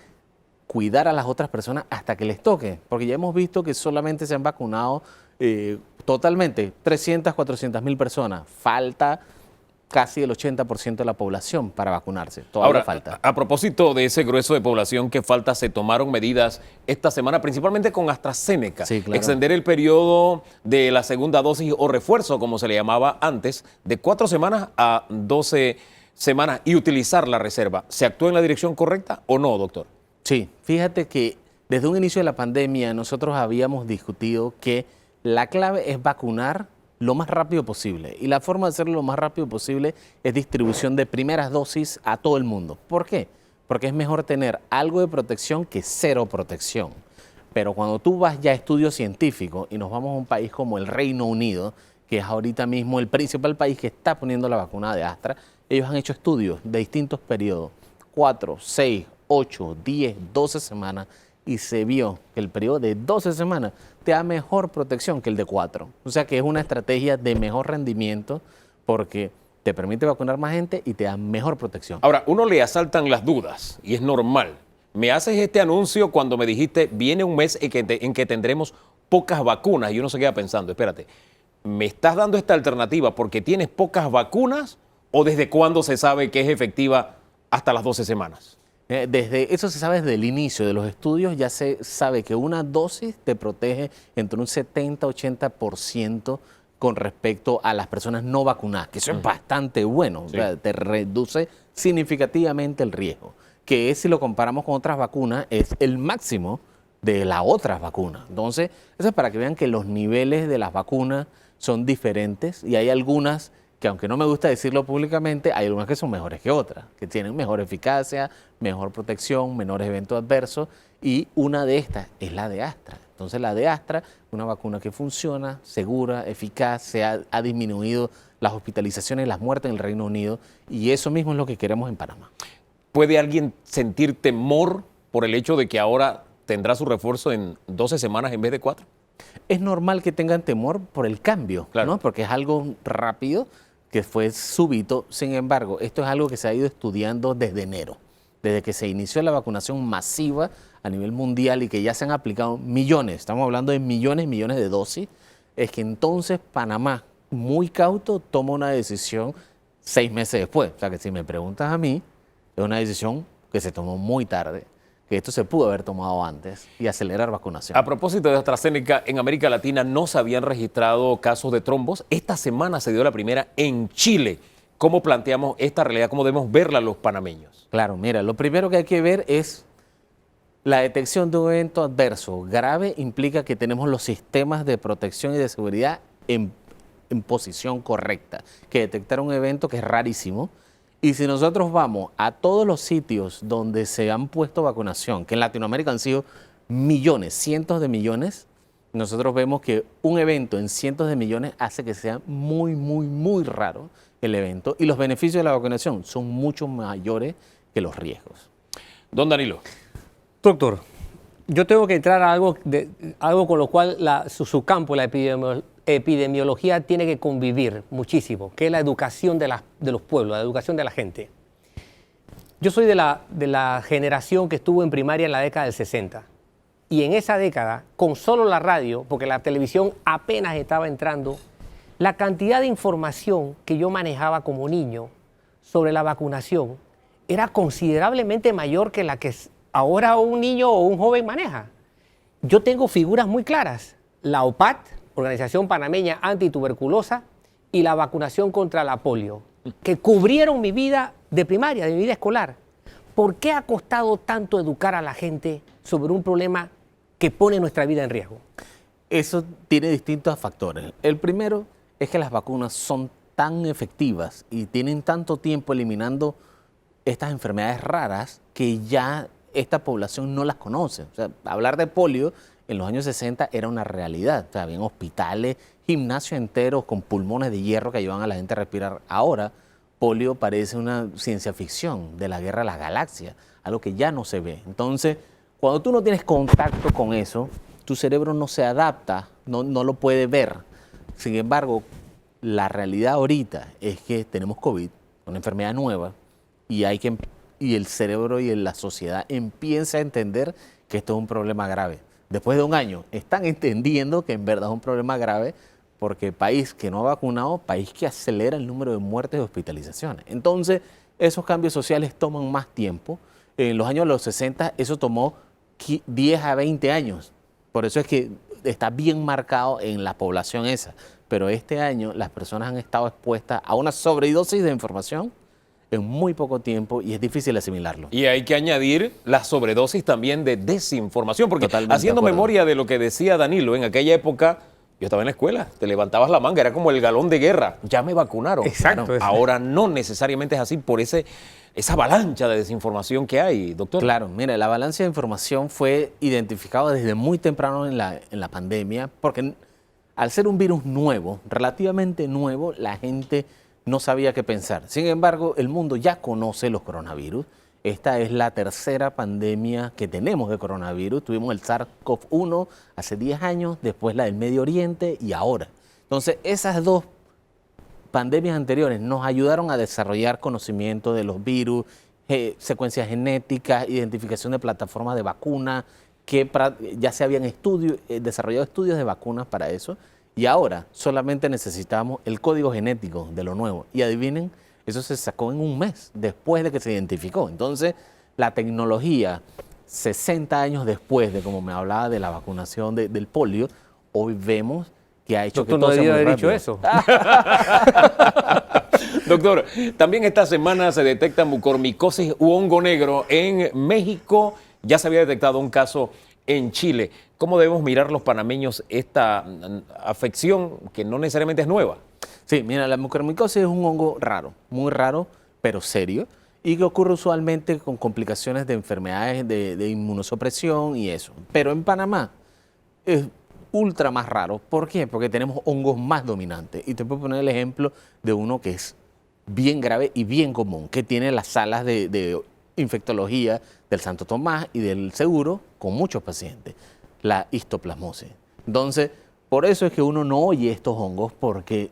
cuidar a las otras personas hasta que les toque. Porque ya hemos visto que solamente se han vacunado totalmente 300, 400 mil personas. Falta casi el 80% de la población para vacunarse. Todavía Ahora, falta. a propósito de ese grueso de población que falta, se tomaron medidas esta semana, principalmente con AstraZeneca. Sí, claro. Extender el periodo de la segunda dosis o refuerzo, como se le llamaba antes, de 4 semanas a 12 semanas y utilizar la reserva. ¿Se actuó en la dirección correcta o no, doctor? Sí, fíjate que desde un inicio de la pandemia nosotros habíamos discutido que la clave es vacunar lo más rápido posible. Y la forma de hacerlo lo más rápido posible es distribución de primeras dosis a todo el mundo. ¿Por qué? Porque es mejor tener algo de protección que cero protección. Pero cuando tú vas ya a estudios científicos y nos vamos a un país como el Reino Unido, que es ahorita mismo el principal país que está poniendo la vacuna de Astra, ellos han hecho estudios de distintos periodos, 4, 6, 8, 10, 12 semanas, y se vio que el periodo de 12 semanas te da mejor protección que el de 4. O sea que es una estrategia de mejor rendimiento porque te permite vacunar más gente y te da mejor protección. Ahora, uno le asaltan las dudas y es normal. Me haces este anuncio cuando me dijiste, viene un mes en que tendremos pocas vacunas y uno se queda pensando, espérate, ¿me estás dando esta alternativa porque tienes pocas vacunas o desde cuándo se sabe que es efectiva hasta las 12 semanas? Desde eso se sabe desde el inicio de los estudios, ya se sabe que una dosis te protege entre un 70-80% con respecto a las personas no vacunadas, que eso es bastante bueno, Sí. o sea, te reduce significativamente el riesgo, que si lo comparamos con otras vacunas es el máximo de las otras vacunas. Entonces, eso es para que vean que los niveles de las vacunas son diferentes y hay algunas que, aunque no me gusta decirlo públicamente, hay algunas que son mejores que otras, que tienen mejor eficacia, mejor protección, menores eventos adversos, y una de estas es la de Astra. Entonces la de Astra, una vacuna que funciona, segura, eficaz, ha disminuido las hospitalizaciones y las muertes en el Reino Unido, y eso mismo es lo que queremos en Panamá. ¿Puede alguien sentir temor por el hecho de que ahora tendrá su refuerzo en 12 semanas en vez de 4? Es normal que tengan temor por el cambio, Claro. ¿no? Porque es algo rápido, que fue súbito. Sin embargo, esto es algo que se ha ido estudiando desde enero, desde que se inició la vacunación masiva a nivel mundial y que ya se han aplicado millones, estamos hablando de millones y millones de dosis, es que entonces Panamá, muy cauto, toma una decisión 6 meses después. O sea que si me preguntas a mí, es una decisión que se tomó muy tarde. que esto se pudo haber tomado antes y acelerar vacunación. A propósito de AstraZeneca, en América Latina no se habían registrado casos de trombos. Esta semana se dio la primera en Chile. ¿Cómo planteamos esta realidad? ¿Cómo debemos verla los panameños? Claro, mira, lo primero que hay que ver es la detección de un evento adverso grave implica que tenemos los sistemas de protección y de seguridad en posición correcta, que detectar un evento que es rarísimo. Y si nosotros vamos a todos los sitios donde se han puesto vacunación, que en Latinoamérica han sido millones, cientos de millones, nosotros vemos que un evento en cientos de millones hace que sea muy, muy, muy raro el evento y los beneficios de la vacunación son mucho mayores que los riesgos. Don Danilo. Doctor, yo tengo que entrar a algo con lo cual su campo, la epidemiología, tiene que convivir muchísimo, que es la educación de los pueblos, la educación de la gente. Yo soy de la generación que estuvo en primaria en la década del 60. Y en esa década, con solo la radio, porque la televisión apenas estaba entrando, la cantidad de información que yo manejaba como niño sobre la vacunación era considerablemente mayor que la que ahora un niño o un joven maneja. Yo tengo figuras muy claras. La OPAT, Organización Panameña Antituberculosa, y la vacunación contra la polio, que cubrieron mi vida de primaria, de mi vida escolar. ¿Por qué ha costado tanto educar a la gente sobre un problema que pone nuestra vida en riesgo? Eso tiene distintos factores. El primero es que las vacunas son tan efectivas y tienen tanto tiempo eliminando estas enfermedades raras que ya esta población no las conoce. O sea, hablar de polio en los años 60 era una realidad. O sea, habían hospitales, gimnasios enteros con pulmones de hierro que ayudaban a la gente a respirar. Ahora, polio parece una ciencia ficción de la guerra de las galaxias, algo que ya no se ve. Entonces, cuando tú no tienes contacto con eso, tu cerebro no se adapta, no lo puede ver. Sin embargo, la realidad ahorita es que tenemos COVID, una enfermedad nueva, y el cerebro y la sociedad empieza a entender que esto es un problema grave. Después de un año, están entendiendo que en verdad es un problema grave porque país que no ha vacunado, país que acelera el número de muertes y hospitalizaciones. Entonces, esos cambios sociales toman más tiempo. En los años de los 60, eso tomó 10 a 20 años. Por eso es que está bien marcado en la población esa. Pero este año las personas han estado expuestas a una sobredosis de información en muy poco tiempo y es difícil asimilarlo. Y hay que añadir la sobredosis también de desinformación, porque Totalmente haciendo de acuerdo. memoria de lo que decía Danilo, en aquella época yo estaba en la escuela, te levantabas la manga, era como el galón de guerra, ya me vacunaron. Exacto. Bueno, ahora no necesariamente es así por esa avalancha de desinformación que hay, doctor. Claro, mira, la avalancha de información fue identificada desde muy temprano en la pandemia, porque al ser un virus nuevo, relativamente nuevo, la gente no sabía qué pensar. Sin embargo, el mundo ya conoce los coronavirus. Esta es la tercera pandemia que tenemos de coronavirus. Tuvimos el SARS-CoV-1 hace 10 años, después la del Medio Oriente y ahora. Entonces, esas dos pandemias anteriores nos ayudaron a desarrollar conocimiento de los virus, secuencias genéticas, identificación de plataformas de vacunas, que ya se habían desarrollado estudios de vacunas para eso. Y ahora solamente necesitamos el código genético de lo nuevo. Y adivinen, eso se sacó en un mes después de que se identificó. Entonces, la tecnología, 60 años después de, como me hablaba, de la vacunación del polio, hoy vemos que ha hecho Doctor, que todo no sea debió muy haber dicho rápido. eso. Doctor, también esta semana se detecta mucormicosis u hongo negro en México. Ya se había detectado un caso en Chile. ¿Cómo debemos mirar los panameños esta afección que no necesariamente es nueva? Sí, mira, la mucormicosis es un hongo raro, muy raro, pero serio, y que ocurre usualmente con complicaciones de enfermedades de inmunosupresión y eso. Pero en Panamá es ultra más raro. ¿Por qué? Porque tenemos hongos más dominantes. Y te puedo poner el ejemplo de uno que es bien grave y bien común, que tiene las salas de infectología del Santo Tomás y del Seguro con muchos pacientes, la histoplasmosis. Entonces, por eso es que uno no oye estos hongos, porque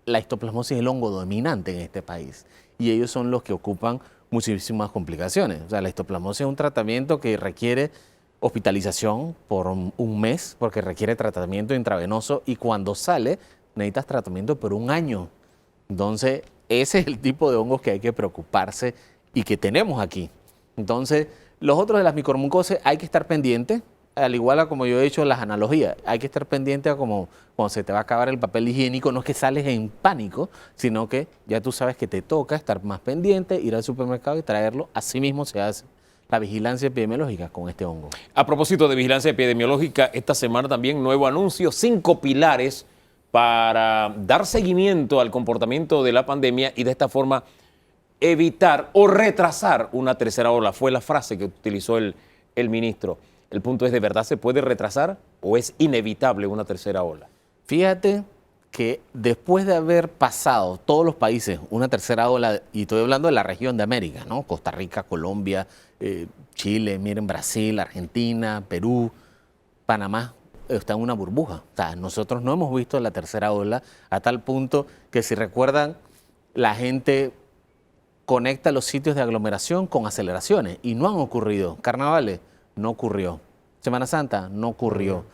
la histoplasmosis es el hongo dominante en este país y ellos son los que ocupan muchísimas complicaciones. O sea, la histoplasmosis es un tratamiento que requiere hospitalización por un mes porque requiere tratamiento intravenoso y cuando sale necesitas tratamiento por un año. Entonces, ese es el tipo de hongos que hay que preocuparse y que tenemos aquí. Entonces, Los otros de las micromucosas hay que estar pendiente, al igual a como yo he hecho las analogías, hay que estar pendiente a como cuando se te va a acabar el papel higiénico, no es que sales en pánico, sino que ya tú sabes que te toca estar más pendiente, ir al supermercado y traerlo. Así mismo se hace la vigilancia epidemiológica con este hongo. A propósito de vigilancia epidemiológica, esta semana también nuevo anuncio, 5 pilares para dar seguimiento al comportamiento de la pandemia y de esta forma evitar o retrasar una tercera ola. Fue la frase que utilizó el ministro. El punto es, ¿de verdad se puede retrasar o es inevitable una tercera ola? Fíjate que después de haber pasado todos los países una tercera ola, y estoy hablando de la región de América, ¿no? Costa Rica, Colombia, Chile, miren, Brasil, Argentina, Perú, Panamá, está en una burbuja. O sea, nosotros no hemos visto la tercera ola a tal punto que, si recuerdan, la gente conecta los sitios de aglomeración con aceleraciones y no han ocurrido. Carnavales, no ocurrió. Semana Santa, no ocurrió.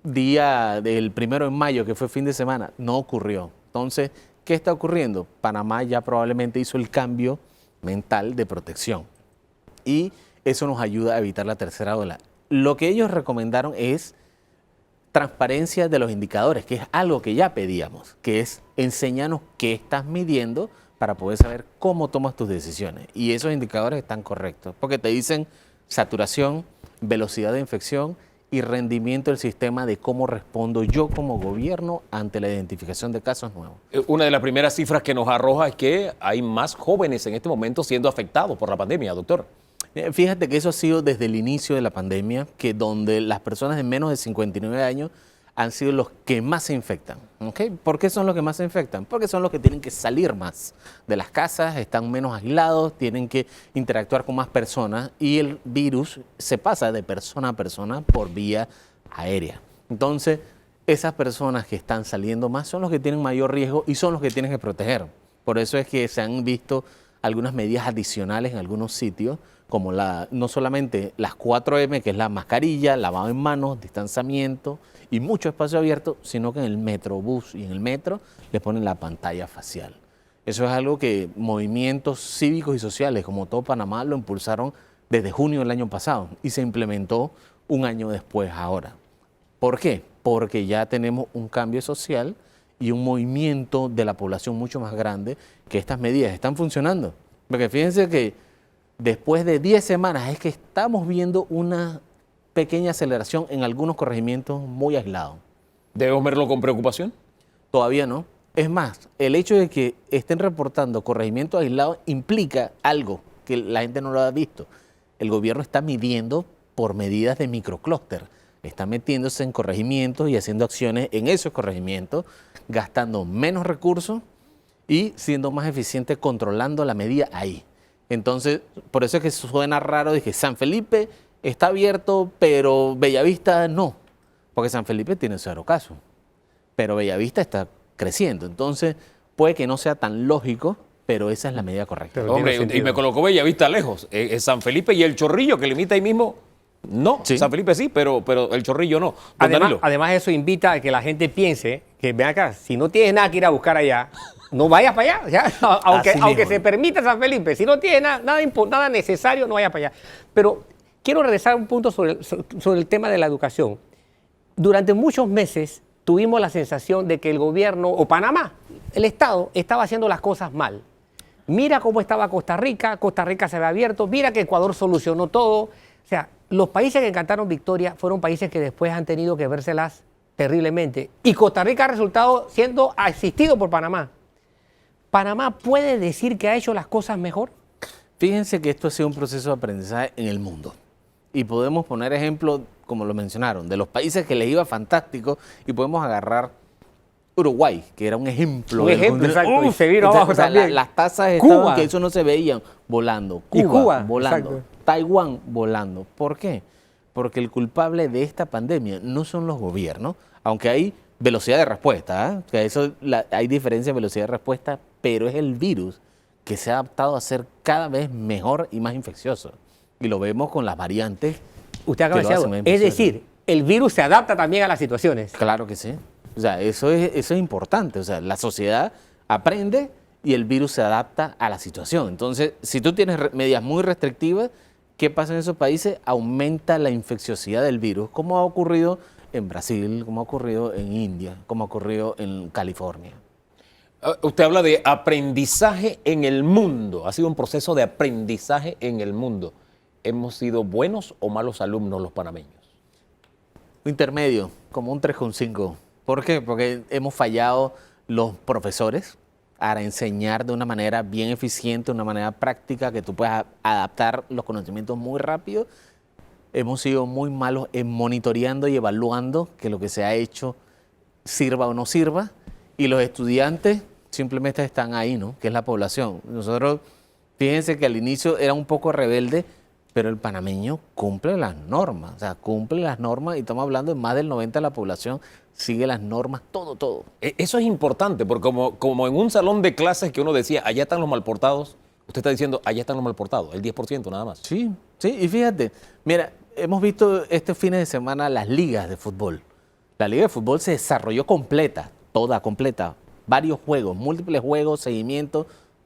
Día del 1 de mayo, que fue fin de semana, no ocurrió. Entonces, ¿qué está ocurriendo? Panamá ya probablemente hizo el cambio mental de protección y eso nos ayuda a evitar la tercera ola. Lo que ellos recomendaron es transparencia de los indicadores, que es algo que ya pedíamos, que es enséñanos qué estás midiendo para poder saber cómo tomas tus decisiones. Y esos indicadores están correctos, porque te dicen saturación, velocidad de infección y rendimiento del sistema de cómo respondo yo como gobierno ante la identificación de casos nuevos. Una de las primeras cifras que nos arroja es que hay más jóvenes en este momento siendo afectados por la pandemia, doctor. Fíjate que eso ha sido desde el inicio de la pandemia, que donde las personas de menos de 59 años han sido los que más se infectan. ¿Okay? ¿Por qué son los que más se infectan? Porque son los que tienen que salir más de las casas, están menos aislados, tienen que interactuar con más personas y el virus se pasa de persona a persona por vía aérea. Entonces, esas personas que están saliendo más son los que tienen mayor riesgo y son los que tienen que proteger. Por eso es que se han visto algunas medidas adicionales en algunos sitios, como no solamente las 4M, que es la mascarilla, lavado en manos, distanciamiento y mucho espacio abierto, sino que en el metrobús y en el metro les ponen la pantalla facial. Eso es algo que movimientos cívicos y sociales como todo Panamá lo impulsaron desde junio del año pasado y se implementó un año después ahora. ¿Por qué? Porque ya tenemos un cambio social y un movimiento de la población mucho más grande, que estas medidas están funcionando. Porque fíjense que después de 10 semanas es que estamos viendo una pequeña aceleración en algunos corregimientos muy aislados. ¿Debemos verlo con preocupación? Todavía no. Es más, el hecho de que estén reportando corregimientos aislados implica algo que la gente no lo ha visto. El gobierno está midiendo por medidas de microclúster. Está metiéndose en corregimientos y haciendo acciones en esos corregimientos, gastando menos recursos y siendo más eficiente controlando la medida ahí. Entonces, por eso es que suena raro de que San Felipe está abierto, pero Bellavista no, porque San Felipe tiene 0 casos, pero Bellavista está creciendo. Entonces, puede que no sea tan lógico, pero esa es la medida correcta. Pero hombre, y me colocó Bellavista lejos. San Felipe y el Chorrillo, que limita ahí mismo, no. Sí. San Felipe sí, pero el Chorrillo no. Además, eso invita a que la gente piense que, ven acá, si no tienes nada que ir a buscar allá, no vayas para allá, ¿ya? aunque se permita San Felipe, si no tiene nada necesario, no vayas para allá. Pero quiero regresar a un punto sobre el tema de la educación. Durante muchos meses tuvimos la sensación de que el gobierno, o Panamá, el Estado, estaba haciendo las cosas mal. Mira cómo estaba Costa Rica se había abierto, mira que Ecuador solucionó todo. O sea, los países que cantaron victoria fueron países que después han tenido que vérselas terriblemente. Y Costa Rica ha resultado siendo asistido por Panamá. ¿Panamá puede decir que ha hecho las cosas mejor? Fíjense que esto ha sido un proceso de aprendizaje en el mundo. Y podemos poner ejemplos, como lo mencionaron, de los países que les iba fantástico y podemos agarrar Uruguay, que era un ejemplo. Un ejemplo, exacto. Y se vino abajo también. Las tasas estaban que eso no se veían volando. Cuba volando. Exacto. Taiwán volando. ¿Por qué? Porque el culpable de esta pandemia no son los gobiernos, aunque hay velocidad de respuesta, ¿eh? Que eso, hay diferencia de velocidad de respuesta, pero es el virus que se ha adaptado a ser cada vez mejor y más infeccioso. Y lo vemos con las variantes. Usted acaba de decir algo. Es decir, el virus se adapta también a las situaciones. Claro que sí. O sea, eso es importante. O sea, la sociedad aprende y el virus se adapta a la situación. Entonces, si tú tienes medidas muy restrictivas, ¿qué pasa en esos países? Aumenta la infecciosidad del virus, como ha ocurrido en Brasil, como ha ocurrido en India, como ha ocurrido en California. Usted habla de aprendizaje en el mundo. Ha sido un proceso de aprendizaje en el mundo. ¿Hemos sido buenos o malos alumnos los panameños? Intermedio, como un 3,5. ¿Por qué? Porque hemos fallado los profesores para enseñar de una manera bien eficiente, de una manera práctica, que tú puedas adaptar los conocimientos muy rápido. Hemos sido muy malos en monitoreando y evaluando que lo que se ha hecho sirva o no sirva. Y los estudiantes simplemente están ahí, ¿no? Que es la población. Nosotros, fíjense que al inicio era un poco rebelde, pero el panameño cumple las normas. O sea, cumple las normas y estamos hablando de más del 90% de la población sigue las normas, todo. Eso es importante, porque como en un salón de clases que uno decía, allá están los malportados, usted está diciendo, allá están los malportados, el 10% nada más. Sí, y fíjate, mira, hemos visto este fin de semana las ligas de fútbol. La liga de fútbol se desarrolló completa, toda completa, varios juegos, múltiples juegos, seguimientos.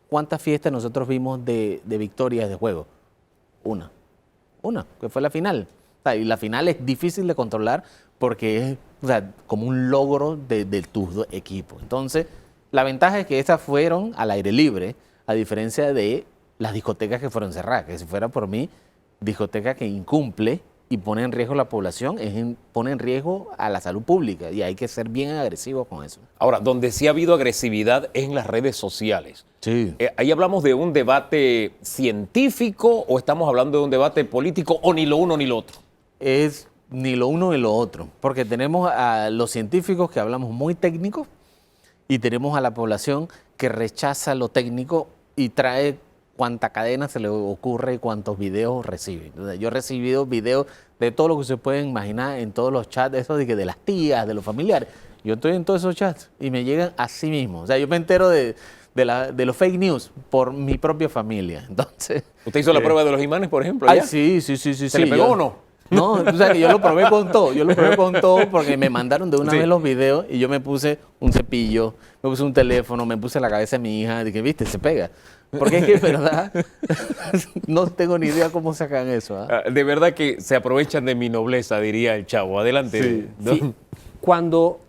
¿Cuántas fiestas nosotros vimos de victorias de juego? Una, que fue la final. O sea, y la final es difícil de controlar porque es, o sea, como un logro de tu equipo. Entonces, la ventaja es que estas fueron al aire libre, a diferencia de las discotecas que fueron cerradas, que si fuera por mí, discoteca que incumple y pone en riesgo a la población, pone en riesgo a la salud pública y hay que ser bien agresivos con eso. Ahora, donde sí ha habido agresividad es en las redes sociales. Sí. ¿Ahí hablamos de un debate científico o estamos hablando de un debate político o ni lo uno ni lo otro? Es ni lo uno ni lo otro, porque tenemos a los científicos que hablamos muy técnicos y tenemos a la población que rechaza lo técnico y trae cuánta cadena se le ocurre y cuántos videos recibe. Entonces, yo he recibido videos de todo lo que se pueden imaginar en todos los chats, eso de las tías, de los familiares. Yo estoy en todos esos chats y me llegan así mismo. O sea, yo me entero de los fake news por mi propia familia. Entonces, ¿usted hizo la prueba de los imanes, por ejemplo? Ay, ¿ya? sí. ¿Se le pegó o no? No, o sea, que yo lo probé con todo, porque me mandaron de una vez los videos y yo me puse un cepillo, me puse un teléfono, me puse la cabeza de mi hija, dije, viste, se pega. Porque es que, de verdad, no tengo ni idea cómo sacan eso. ¿Eh? De verdad que se aprovechan de mi nobleza, diría el chavo. Adelante. Sí. Sí. Cuando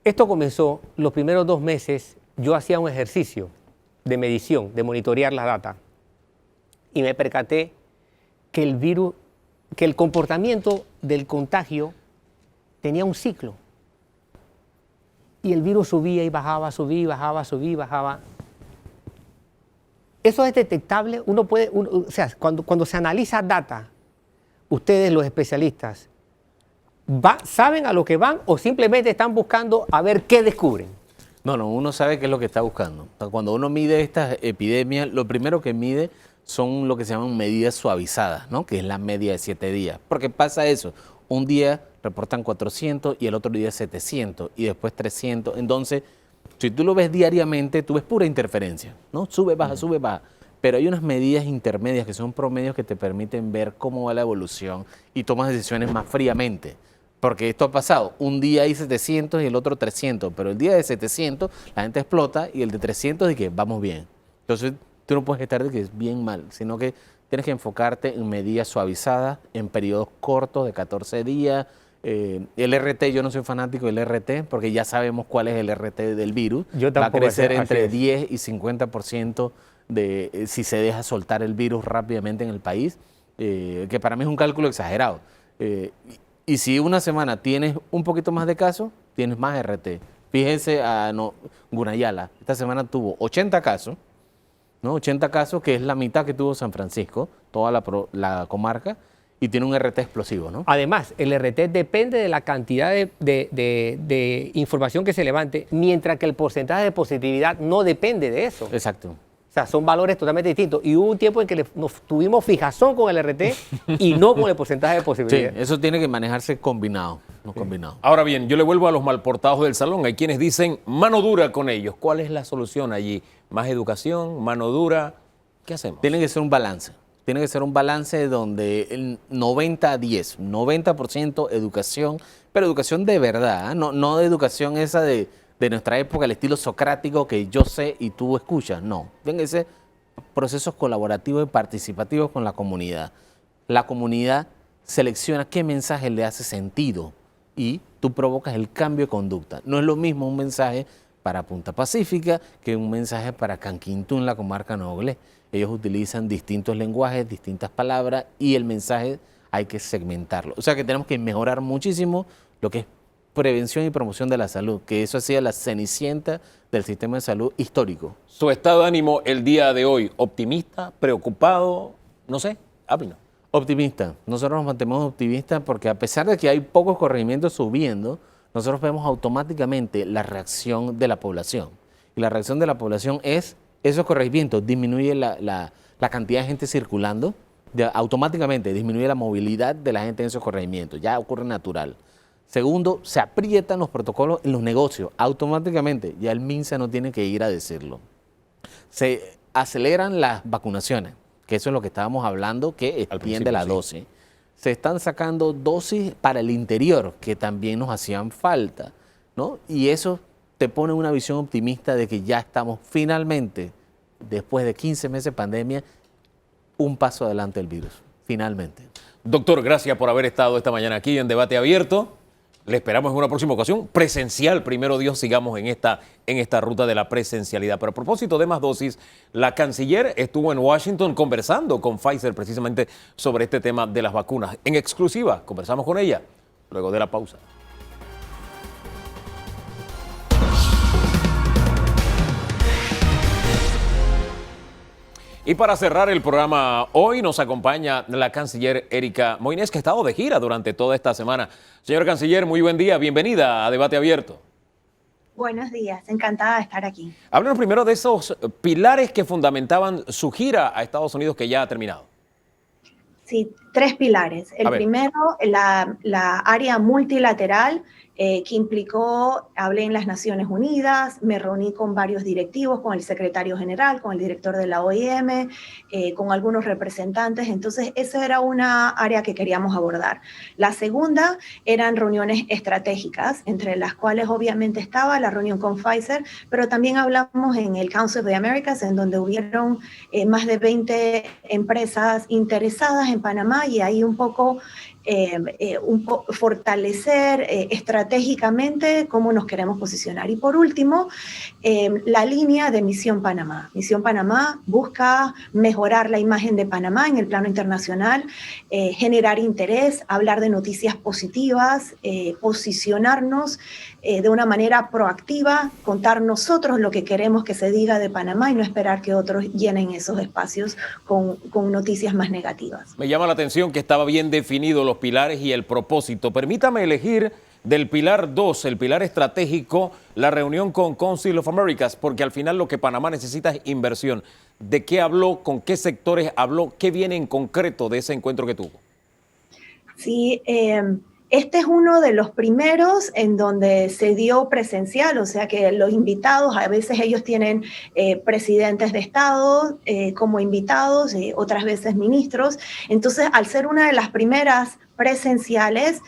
esto comenzó, los primeros 2 meses, yo hacía un ejercicio de medición, de monitorear la data. Y me percaté que el virus, que el comportamiento del contagio tenía un ciclo. Y el virus subía y bajaba, subía y bajaba, subía y bajaba. Eso es detectable, o sea, cuando se analiza data, ustedes los especialistas, ¿saben a lo que van o simplemente están buscando a ver qué descubren? No, uno sabe qué es lo que está buscando. O sea, cuando uno mide estas epidemias, lo primero que mide son lo que se llaman medidas suavizadas, ¿no? Que es la media de 7 días. Porque pasa eso, un día reportan 400 y el otro día 700 y después 300. Entonces, si tú lo ves diariamente, tú ves pura interferencia, ¿no? Sube, baja, sube, baja. Pero hay unas medidas intermedias que son promedios que te permiten ver cómo va la evolución y tomas decisiones más fríamente. Porque esto ha pasado, un día hay 700 y el otro 300, pero el día de 700 la gente explota y el de 300 dice que vamos bien. Entonces, tú no puedes estar de que es bien mal, sino que tienes que enfocarte en medidas suavizadas, en periodos cortos de 14 días. El RT, yo no soy fanático del RT porque ya sabemos cuál es el RT del virus. Yo tampoco. Va a crecer entre 10 y 50% si se deja soltar el virus rápidamente en el país, que para mí es un cálculo exagerado. Y si una semana tienes un poquito más de casos, tienes más RT. Fíjense a Gunayala, esta semana tuvo 80 casos, ¿no? 80 casos, que es la mitad que tuvo San Francisco, toda la comarca, y tiene un RT explosivo, ¿no? Además, el RT depende de la cantidad de información que se levante, mientras que el porcentaje de positividad no depende de eso. Exacto. O sea, son valores totalmente distintos. Y hubo un tiempo en que nos tuvimos fijazón con el RT y no con el porcentaje de positividad. Sí, eso tiene que manejarse combinado, no combinado. Ahora bien, yo le vuelvo a los malportados del salón. Hay quienes dicen mano dura con ellos. ¿Cuál es la solución allí? ¿Más educación? ¿Mano dura? ¿Qué hacemos? Tiene que ser un balance. Tiene que ser un balance donde el 90-10, 90% educación, pero educación de verdad, ¿eh? No de educación esa de nuestra época, el estilo socrático que yo sé y tú escuchas. No, tienen que ser procesos colaborativos y participativos con la comunidad. la comunidad selecciona qué mensaje le hace sentido y tú provocas el cambio de conducta. No es lo mismo un mensaje para Punta Pacífica que un mensaje para Canquintú, la comarca Nogle. Ellos utilizan distintos lenguajes, distintas palabras y el mensaje hay que segmentarlo. O sea que tenemos que mejorar muchísimo lo que es prevención y promoción de la salud, que eso hacía la cenicienta del sistema de salud histórico. Su estado de ánimo el día de hoy, optimista, preocupado, no sé, háblenos. Optimista. Nosotros nos mantenemos optimistas porque a pesar de que hay pocos corregimientos subiendo, nosotros vemos automáticamente la reacción de la población. Y la reacción de la población es, esos corregimientos disminuye la cantidad de gente circulando, automáticamente disminuye la movilidad de la gente en esos corregimientos, ya ocurre natural. Segundo, se aprietan los protocolos en los negocios, automáticamente, ya el MINSA no tiene que ir a decirlo. Se aceleran las vacunaciones, que eso es lo que estábamos hablando, que extiende la dosis. Se están sacando dosis para el interior, que también nos hacían falta, ¿no? Y eso te pone una visión optimista de que ya estamos finalmente, después de 15 meses de pandemia, un paso adelante del virus, finalmente. Doctor, gracias por haber estado esta mañana aquí en Debate Abierto. Le esperamos en una próxima ocasión, presencial. Primero Dios, sigamos en esta ruta de la presencialidad. Pero a propósito de más dosis, la canciller estuvo en Washington conversando con Pfizer precisamente sobre este tema de las vacunas. En exclusiva, conversamos con ella luego de la pausa. Y para cerrar el programa hoy nos acompaña la canciller Erika Moines, que ha estado de gira durante toda esta semana. Señor canciller, muy buen día, bienvenida a Debate Abierto. Buenos días, encantada de estar aquí. Háblenos primero de esos pilares que fundamentaban su gira a Estados Unidos que ya ha terminado. Sí, 3 pilares. El primero, la área multilateral, que implicó, hablé en las Naciones Unidas, me reuní con varios directivos, con el secretario general, con el director de la OIM, con algunos representantes. Entonces, esa era una área que queríamos abordar. La segunda eran reuniones estratégicas, entre las cuales obviamente estaba la reunión con Pfizer, pero también hablamos en el Council of the Americas, en donde hubieron más de 20 empresas interesadas en Panamá, y ahí un poco fortalecer estratégicamente cómo nos queremos posicionar. Y por último, la línea de Misión Panamá. Misión Panamá busca mejorar la imagen de Panamá en el plano internacional, generar interés, hablar de noticias positivas, posicionarnos de una manera proactiva, contar nosotros lo que queremos que se diga de Panamá y no esperar que otros llenen esos espacios con noticias más negativas. Me llama la atención que estaba bien definido los pilares y el propósito. Permítame elegir del pilar 2, el pilar estratégico, la reunión con Council of Americas, porque al final lo que Panamá necesita es inversión. ¿De qué habló? ¿Con qué sectores habló? ¿Qué viene en concreto de ese encuentro que tuvo? Sí, este es uno de los primeros en donde se dio presencial, o sea que los invitados, a veces ellos tienen presidentes de Estado como invitados, otras veces ministros. Entonces, al ser una de las primeras presenciales,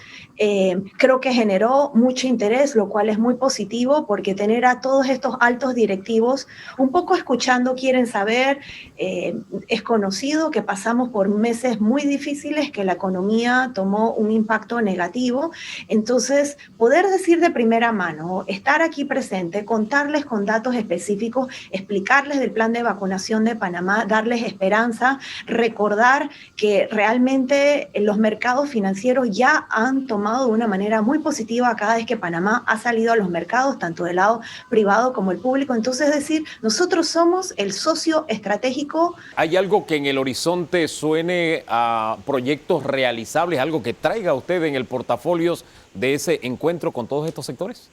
creo que generó mucho interés, lo cual es muy positivo, porque tener a todos estos altos directivos un poco escuchando, quieren saber, es conocido que pasamos por meses muy difíciles, que la economía tomó un impacto negativo. Entonces, poder decir de primera mano, estar aquí presente, contarles con datos específicos, explicarles del plan de vacunación de Panamá, darles esperanza, recordar que realmente los mercados financieros ya han tomado de una manera muy positiva cada vez que Panamá ha salido a los mercados, tanto del lado privado como el público. Entonces, decir, nosotros somos el socio estratégico. ¿Hay algo que en el horizonte suene a proyectos realizables, algo que traiga usted en el portafolio de ese encuentro con todos estos sectores?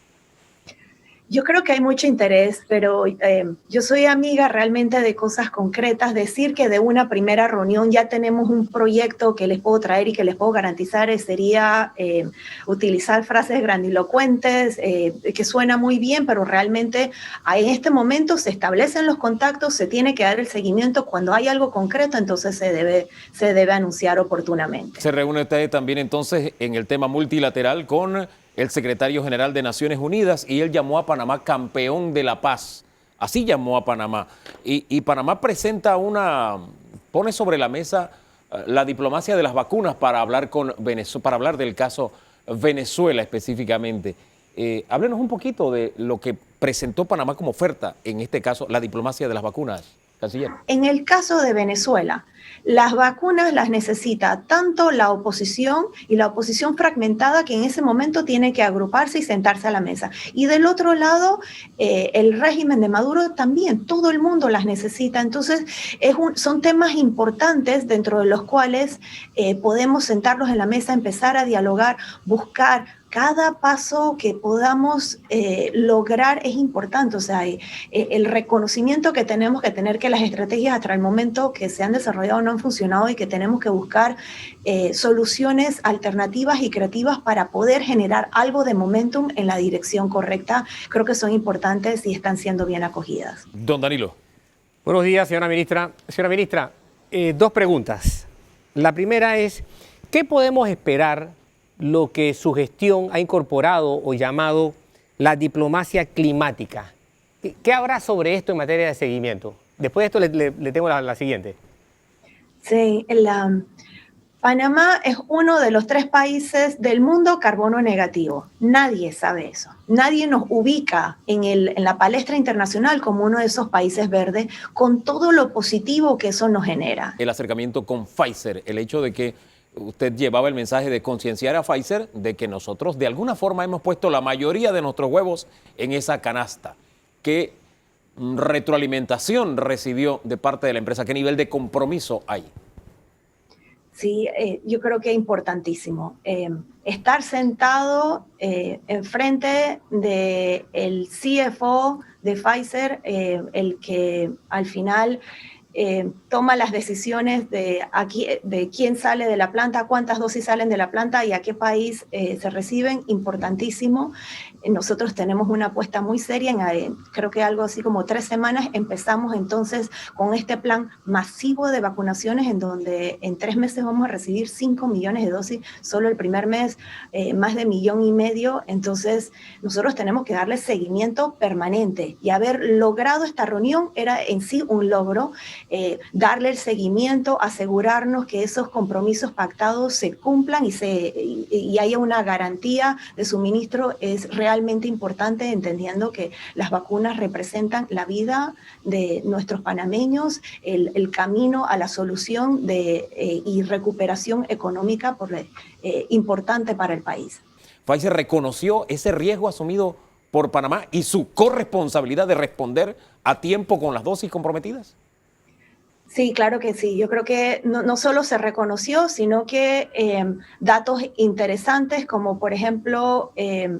Yo creo que hay mucho interés, pero yo soy amiga realmente de cosas concretas. Decir que de una primera reunión ya tenemos un proyecto que les puedo traer y que les puedo garantizar sería utilizar frases grandilocuentes, que suena muy bien, pero realmente en este momento se establecen los contactos, se tiene que dar el seguimiento. Cuando hay algo concreto, entonces se debe anunciar oportunamente. Se reúne usted también entonces en el tema multilateral con el secretario general de Naciones Unidas, y él llamó a Panamá campeón de la paz. Así llamó a Panamá. Y Panamá presenta pone sobre la mesa la diplomacia de las vacunas para hablar para hablar del caso Venezuela específicamente. Háblenos un poquito de lo que presentó Panamá como oferta, en este caso, la diplomacia de las vacunas, canciller. En el caso de Venezuela, las vacunas las necesita tanto la oposición y la oposición fragmentada, que en ese momento tiene que agruparse y sentarse a la mesa. Y del otro lado, el régimen de Maduro también, todo el mundo las necesita. Entonces, son temas importantes dentro de los cuales podemos sentarnos en la mesa, empezar a dialogar, buscar. Cada paso que podamos lograr es importante, o sea, el reconocimiento que tenemos que tener que las estrategias hasta el momento que se han desarrollado no han funcionado y que tenemos que buscar soluciones alternativas y creativas para poder generar algo de momentum en la dirección correcta, creo que son importantes y están siendo bien acogidas. Don Danilo. Buenos días, señora ministra. Señora ministra, dos preguntas. La primera es, ¿qué podemos esperar lo que su gestión ha incorporado o llamado la diplomacia climática? ¿Qué habrá sobre esto en materia de seguimiento? Después de esto le tengo la siguiente. Sí, Panamá es uno de los 3 países del mundo carbono negativo. Nadie sabe eso. Nadie nos ubica en la palestra internacional como uno de esos países verdes, con todo lo positivo que eso nos genera. El acercamiento con Pfizer, el hecho de que usted llevaba el mensaje de concienciar a Pfizer de que nosotros de alguna forma hemos puesto la mayoría de nuestros huevos en esa canasta. ¿Qué retroalimentación recibió de parte de la empresa? ¿Qué nivel de compromiso hay? Sí, yo creo que es importantísimo. Estar sentado enfrente del CFO de Pfizer, el que al final toma las decisiones de quién sale de la planta, cuántas dosis salen de la planta y a qué país se reciben, importantísimo. Nosotros tenemos una apuesta muy seria, creo que algo así como 3 semanas empezamos entonces con este plan masivo de vacunaciones en donde en 3 meses vamos a recibir 5 millones de dosis, solo el primer mes más de 1,5 millones. Entonces nosotros tenemos que darle seguimiento permanente y haber logrado esta reunión era en sí un logro. Darle el seguimiento, asegurarnos que esos compromisos pactados se cumplan y haya una garantía de suministro es realmente importante, entendiendo que las vacunas representan la vida de nuestros panameños, el camino a la solución y recuperación económica importante para el país. Pfizer reconoció ese riesgo asumido por Panamá y su corresponsabilidad de responder a tiempo con las dosis comprometidas. Sí, claro que sí. Yo creo que no solo se reconoció, sino que datos interesantes, como por ejemplo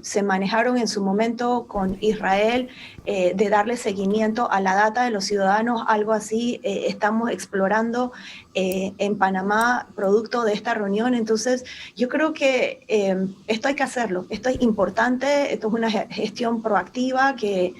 se manejaron en su momento con Israel, de darle seguimiento a la data de los ciudadanos, algo así estamos explorando en Panamá, producto de esta reunión. Entonces, yo creo que esto hay que hacerlo, esto es importante, esto es una gestión proactiva que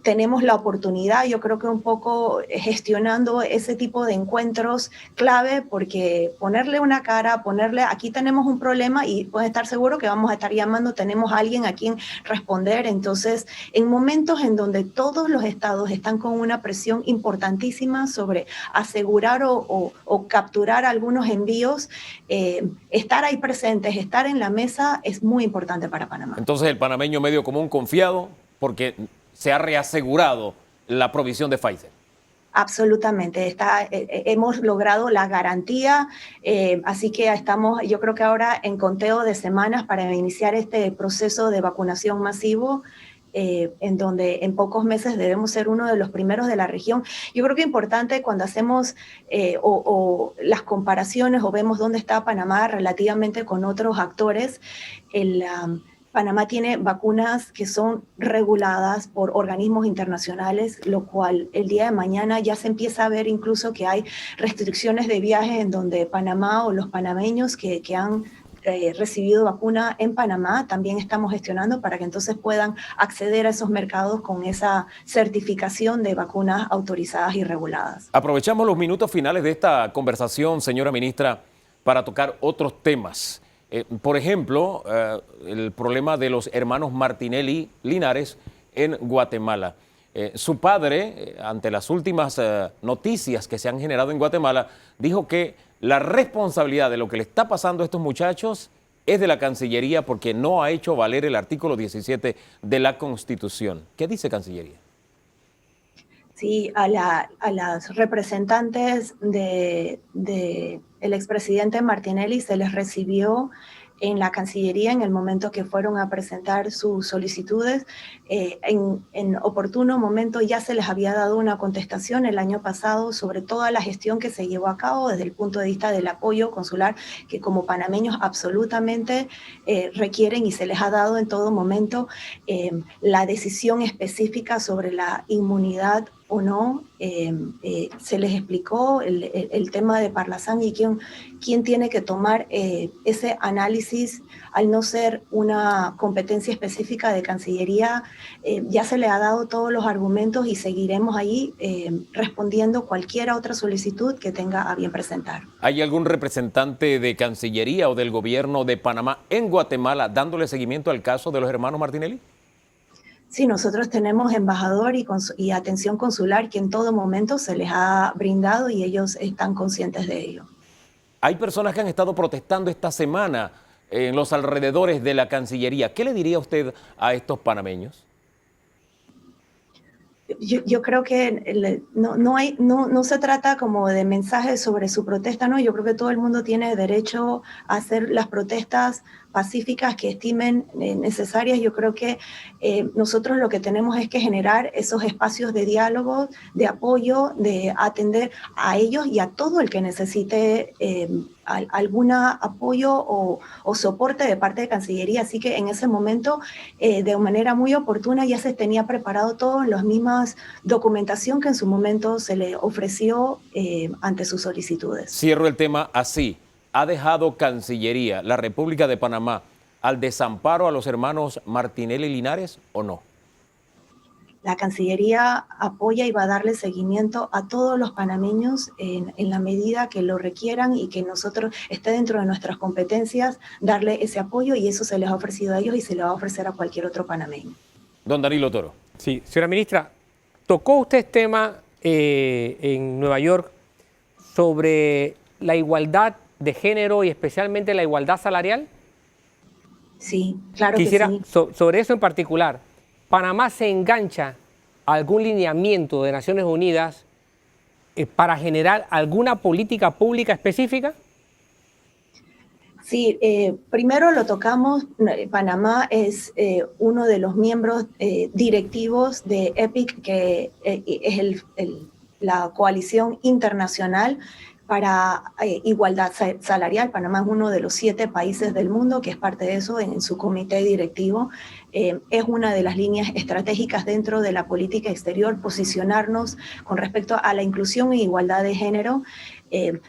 tenemos la oportunidad, yo creo que un poco gestionando ese tipo de encuentros clave, porque ponerle una cara, aquí tenemos un problema y pueden estar seguros que vamos a estar llamando, tenemos a alguien a quien responder. Entonces, en momentos en donde todos los estados están con una presión importantísima sobre asegurar o capturar algunos envíos, estar ahí presentes, estar en la mesa es muy importante para Panamá. Entonces, el panameño medio común confiado porque se ha reasegurado la provisión de Pfizer. Absolutamente, hemos logrado la garantía, así que estamos, yo creo que ahora en conteo de semanas para iniciar este proceso de vacunación masivo, en donde en pocos meses debemos ser uno de los primeros de la región. Yo creo que es importante cuando hacemos las comparaciones o vemos dónde está Panamá relativamente con otros actores, Panamá tiene vacunas que son reguladas por organismos internacionales, lo cual el día de mañana ya se empieza a ver incluso que hay restricciones de viajes en donde Panamá o los panameños que han recibido vacuna en Panamá también estamos gestionando para que entonces puedan acceder a esos mercados con esa certificación de vacunas autorizadas y reguladas. Aprovechamos los minutos finales de esta conversación, señora ministra, para tocar otros temas. Por ejemplo, el problema de los hermanos Martinelli Linares en Guatemala. Su padre, ante las últimas noticias que se han generado en Guatemala, dijo que la responsabilidad de lo que le está pasando a estos muchachos es de la Cancillería porque no ha hecho valer el artículo 17 de la Constitución. ¿Qué dice Cancillería? Sí, a las representantes del expresidente Martinelli se les recibió en la Cancillería en el momento que fueron a presentar sus solicitudes. En oportuno momento ya se les había dado una contestación el año pasado sobre toda la gestión que se llevó a cabo desde el punto de vista del apoyo consular que como panameños absolutamente requieren, y se les ha dado en todo momento la decisión específica sobre la inmunidad o no. Se les explicó el tema de Parlasan y quién tiene que tomar ese análisis. Al no ser una competencia específica de Cancillería, ya se le ha dado todos los argumentos y seguiremos ahí respondiendo cualquier otra solicitud que tenga a bien presentar. ¿Hay algún representante de Cancillería o del gobierno de Panamá en Guatemala dándole seguimiento al caso de los hermanos Martinelli? Sí, nosotros tenemos embajador y atención consular que en todo momento se les ha brindado y ellos están conscientes de ello. Hay personas que han estado protestando esta semana en los alrededores de la Cancillería. ¿Qué le diría usted a estos panameños? Yo creo que no se trata como de mensajes sobre su protesta, ¿no? Yo creo que todo el mundo tiene derecho a hacer las protestas pacíficas que estimen necesarias. Yo creo que nosotros lo que tenemos es que generar esos espacios de diálogo, de apoyo, de atender a ellos y a todo el que necesite algún apoyo o soporte de parte de Cancillería. Así que en ese momento, de manera muy oportuna, ya se tenía preparado todo en las mismas documentación que en su momento se le ofreció ante sus solicitudes. Cierro el tema así. ¿Ha dejado Cancillería, la República de Panamá, al desamparo a los hermanos Martinelli y Linares o no? La Cancillería apoya y va a darle seguimiento a todos los panameños en la medida que lo requieran y que nosotros esté dentro de nuestras competencias darle ese apoyo, y eso se les ha ofrecido a ellos y se le va a ofrecer a cualquier otro panameño. Don Danilo Toro. Sí, señora ministra, tocó usted este tema en Nueva York sobre la igualdad de género y especialmente la igualdad salarial. Sí, claro Quisiera, que sí. Sobre eso en particular, ¿Panamá se engancha a algún lineamiento de Naciones Unidas para generar alguna política pública específica? Sí, primero lo tocamos. Panamá es uno de los miembros directivos de EPIC, que es la coalición internacional para igualdad salarial. Panamá es uno de los 7 países del mundo que es parte de eso en su comité directivo. Es una de las líneas estratégicas dentro de la política exterior, posicionarnos con respecto a la inclusión e igualdad de género.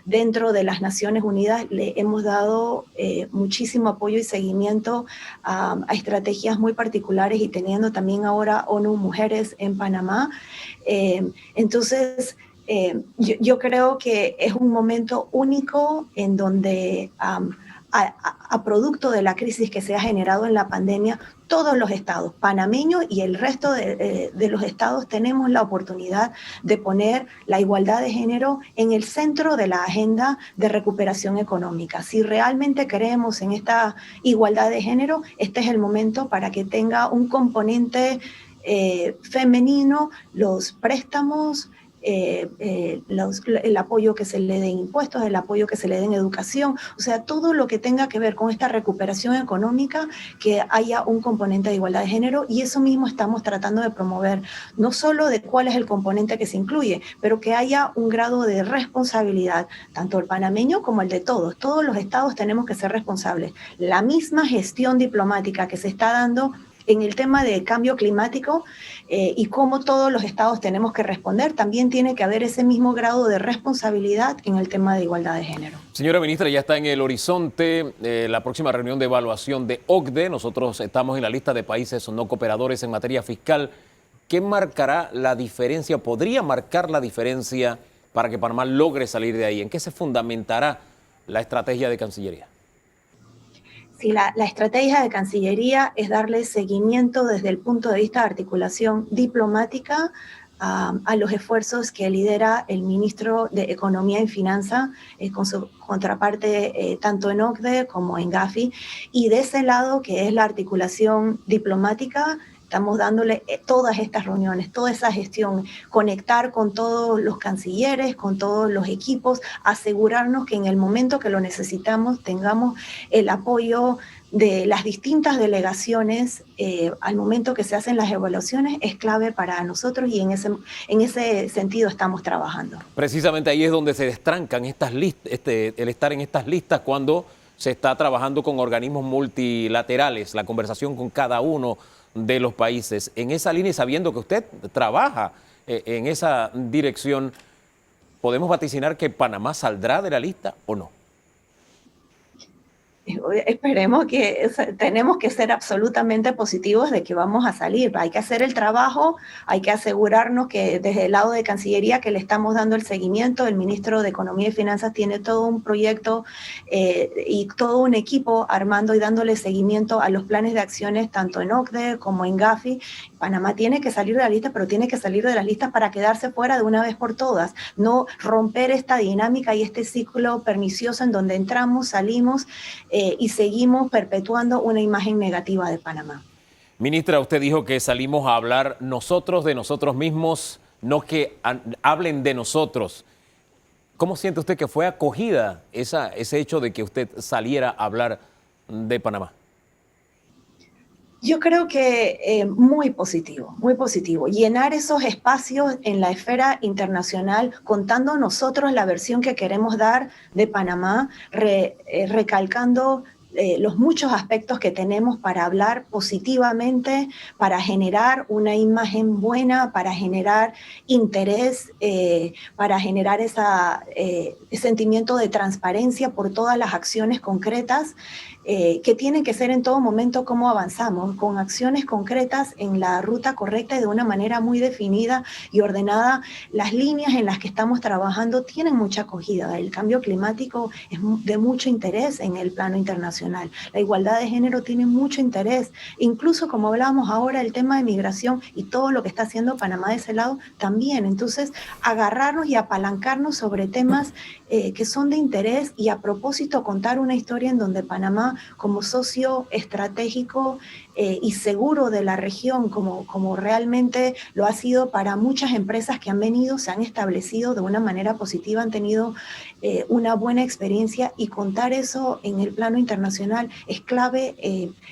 Dentro de las Naciones Unidas le hemos dado muchísimo apoyo y seguimiento a estrategias muy particulares, y teniendo también ahora ONU Mujeres en Panamá. Entonces, yo creo que es un momento único en donde a producto de la crisis que se ha generado en la pandemia, todos los estados panameños y el resto de los estados tenemos la oportunidad de poner la igualdad de género en el centro de la agenda de recuperación económica. Si realmente creemos en esta igualdad de género, este es el momento para que tenga un componente femenino, los préstamos, el apoyo que se le dé en impuestos, el apoyo que se le dé en educación, o sea, todo lo que tenga que ver con esta recuperación económica, que haya un componente de igualdad de género, y eso mismo estamos tratando de promover, no solo de cuál es el componente que se incluye, pero que haya un grado de responsabilidad, tanto el panameño como el de todos. Todos los estados tenemos que ser responsables. La misma gestión diplomática que se está dando en el tema de cambio climático y cómo todos los estados tenemos que responder, también tiene que haber ese mismo grado de responsabilidad en el tema de igualdad de género. Señora ministra, ya está en el horizonte la próxima reunión de evaluación de OCDE. Nosotros estamos en la lista de países no cooperadores en materia fiscal. ¿Qué marcará la diferencia? ¿Podría marcar la diferencia para que Panamá logre salir de ahí? ¿En qué se fundamentará la estrategia de Cancillería? Sí, la estrategia de Cancillería es darle seguimiento desde el punto de vista de articulación diplomática a los esfuerzos que lidera el ministro de Economía y Finanza con su contraparte tanto en OCDE como en Gafi. Y de ese lado, que es la articulación diplomática, estamos dándole todas estas reuniones, toda esa gestión, conectar con todos los cancilleres, con todos los equipos, asegurarnos que en el momento que lo necesitamos tengamos el apoyo de las distintas delegaciones al momento que se hacen las evaluaciones es clave para nosotros y en ese sentido estamos trabajando. Precisamente ahí es donde se destrancan estas listas, el estar en estas listas cuando se está trabajando con organismos multilaterales, la conversación con cada uno de los países. En esa línea y sabiendo que usted trabaja en esa dirección, ¿podemos vaticinar que Panamá saldrá de la lista o no? Esperemos que tenemos que ser absolutamente positivos de que vamos a salir. Hay que hacer el trabajo, hay que asegurarnos que desde el lado de Cancillería que le estamos dando el seguimiento. El ministro de Economía y Finanzas tiene todo un proyecto y todo un equipo armando y dándole seguimiento a los planes de acciones tanto en OCDE como en Gafi. Panamá tiene que salir de la lista, pero tiene que salir de las listas para quedarse fuera de una vez por todas, no romper esta dinámica y este ciclo pernicioso en donde entramos, salimos y seguimos perpetuando una imagen negativa de Panamá. Ministra, usted dijo que salimos a hablar nosotros de nosotros mismos, no que hablen de nosotros. ¿Cómo siente usted que fue acogida ese hecho de que usted saliera a hablar de Panamá? Yo creo que muy positivo, muy positivo. Llenar esos espacios en la esfera internacional, contando nosotros la versión que queremos dar de Panamá, recalcando los muchos aspectos que tenemos para hablar positivamente, para generar una imagen buena, para generar interés, para generar ese sentimiento de transparencia por todas las acciones concretas que tienen que ser en todo momento cómo avanzamos, con acciones concretas en la ruta correcta y de una manera muy definida y ordenada. Las líneas en las que estamos trabajando tienen mucha acogida. El cambio climático es de mucho interés en el plano internacional. La igualdad de género tiene mucho interés. Incluso, como hablábamos ahora, el tema de migración y todo lo que está haciendo Panamá de ese lado también. Entonces, agarrarnos y apalancarnos sobre temas que son de interés y a propósito contar una historia en donde Panamá como socio estratégico y seguro de la región, como realmente lo ha sido para muchas empresas que han venido, se han establecido de una manera positiva, han tenido una buena experiencia y contar eso en el plano internacional es clave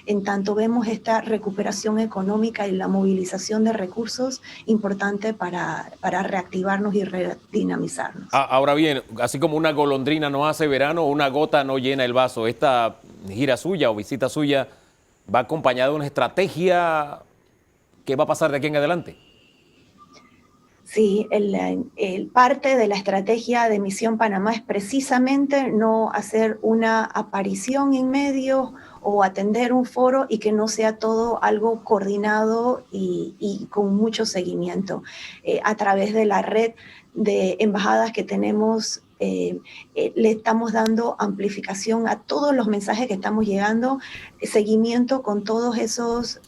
en tanto vemos esta recuperación económica y la movilización de recursos importante para reactivarnos y redinamizarnos. Ahora bien, así como una golondrina no hace verano, una gota no llena el vaso. Esta gira suya o visita suya va acompañada de una estrategia. ¿Qué va a pasar de aquí en adelante? Sí, el parte de la estrategia de Misión Panamá es precisamente no hacer una aparición en medios o atender un foro y que no sea todo algo coordinado y con mucho seguimiento. A través de la red de embajadas que tenemos, le estamos dando amplificación a todos los mensajes que estamos llegando, seguimiento con todos esos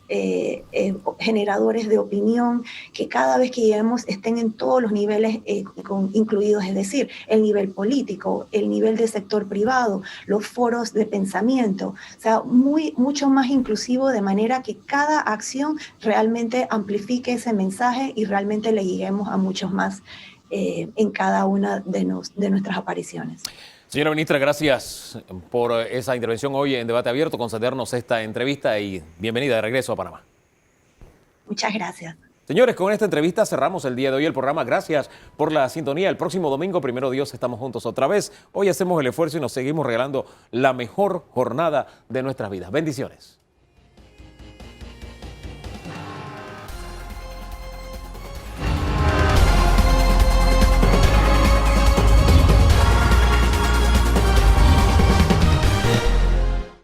generadores de opinión, que cada vez que lleguemos estén en todos los niveles incluidos, es decir, el nivel político, el nivel de sector privado, los foros de pensamiento, o sea, mucho más inclusivo, de manera que cada acción realmente amplifique ese mensaje y realmente le lleguemos a muchos más en cada una de nuestras apariciones. Señora ministra, gracias por esa intervención hoy en Debate Abierto, concedernos esta entrevista y bienvenida de regreso a Panamá. Muchas gracias. Señores, con esta entrevista cerramos el día de hoy el programa. Gracias por la sintonía. El próximo domingo, primero Dios, estamos juntos otra vez. Hoy hacemos el esfuerzo y nos seguimos regalando la mejor jornada de nuestras vidas. Bendiciones.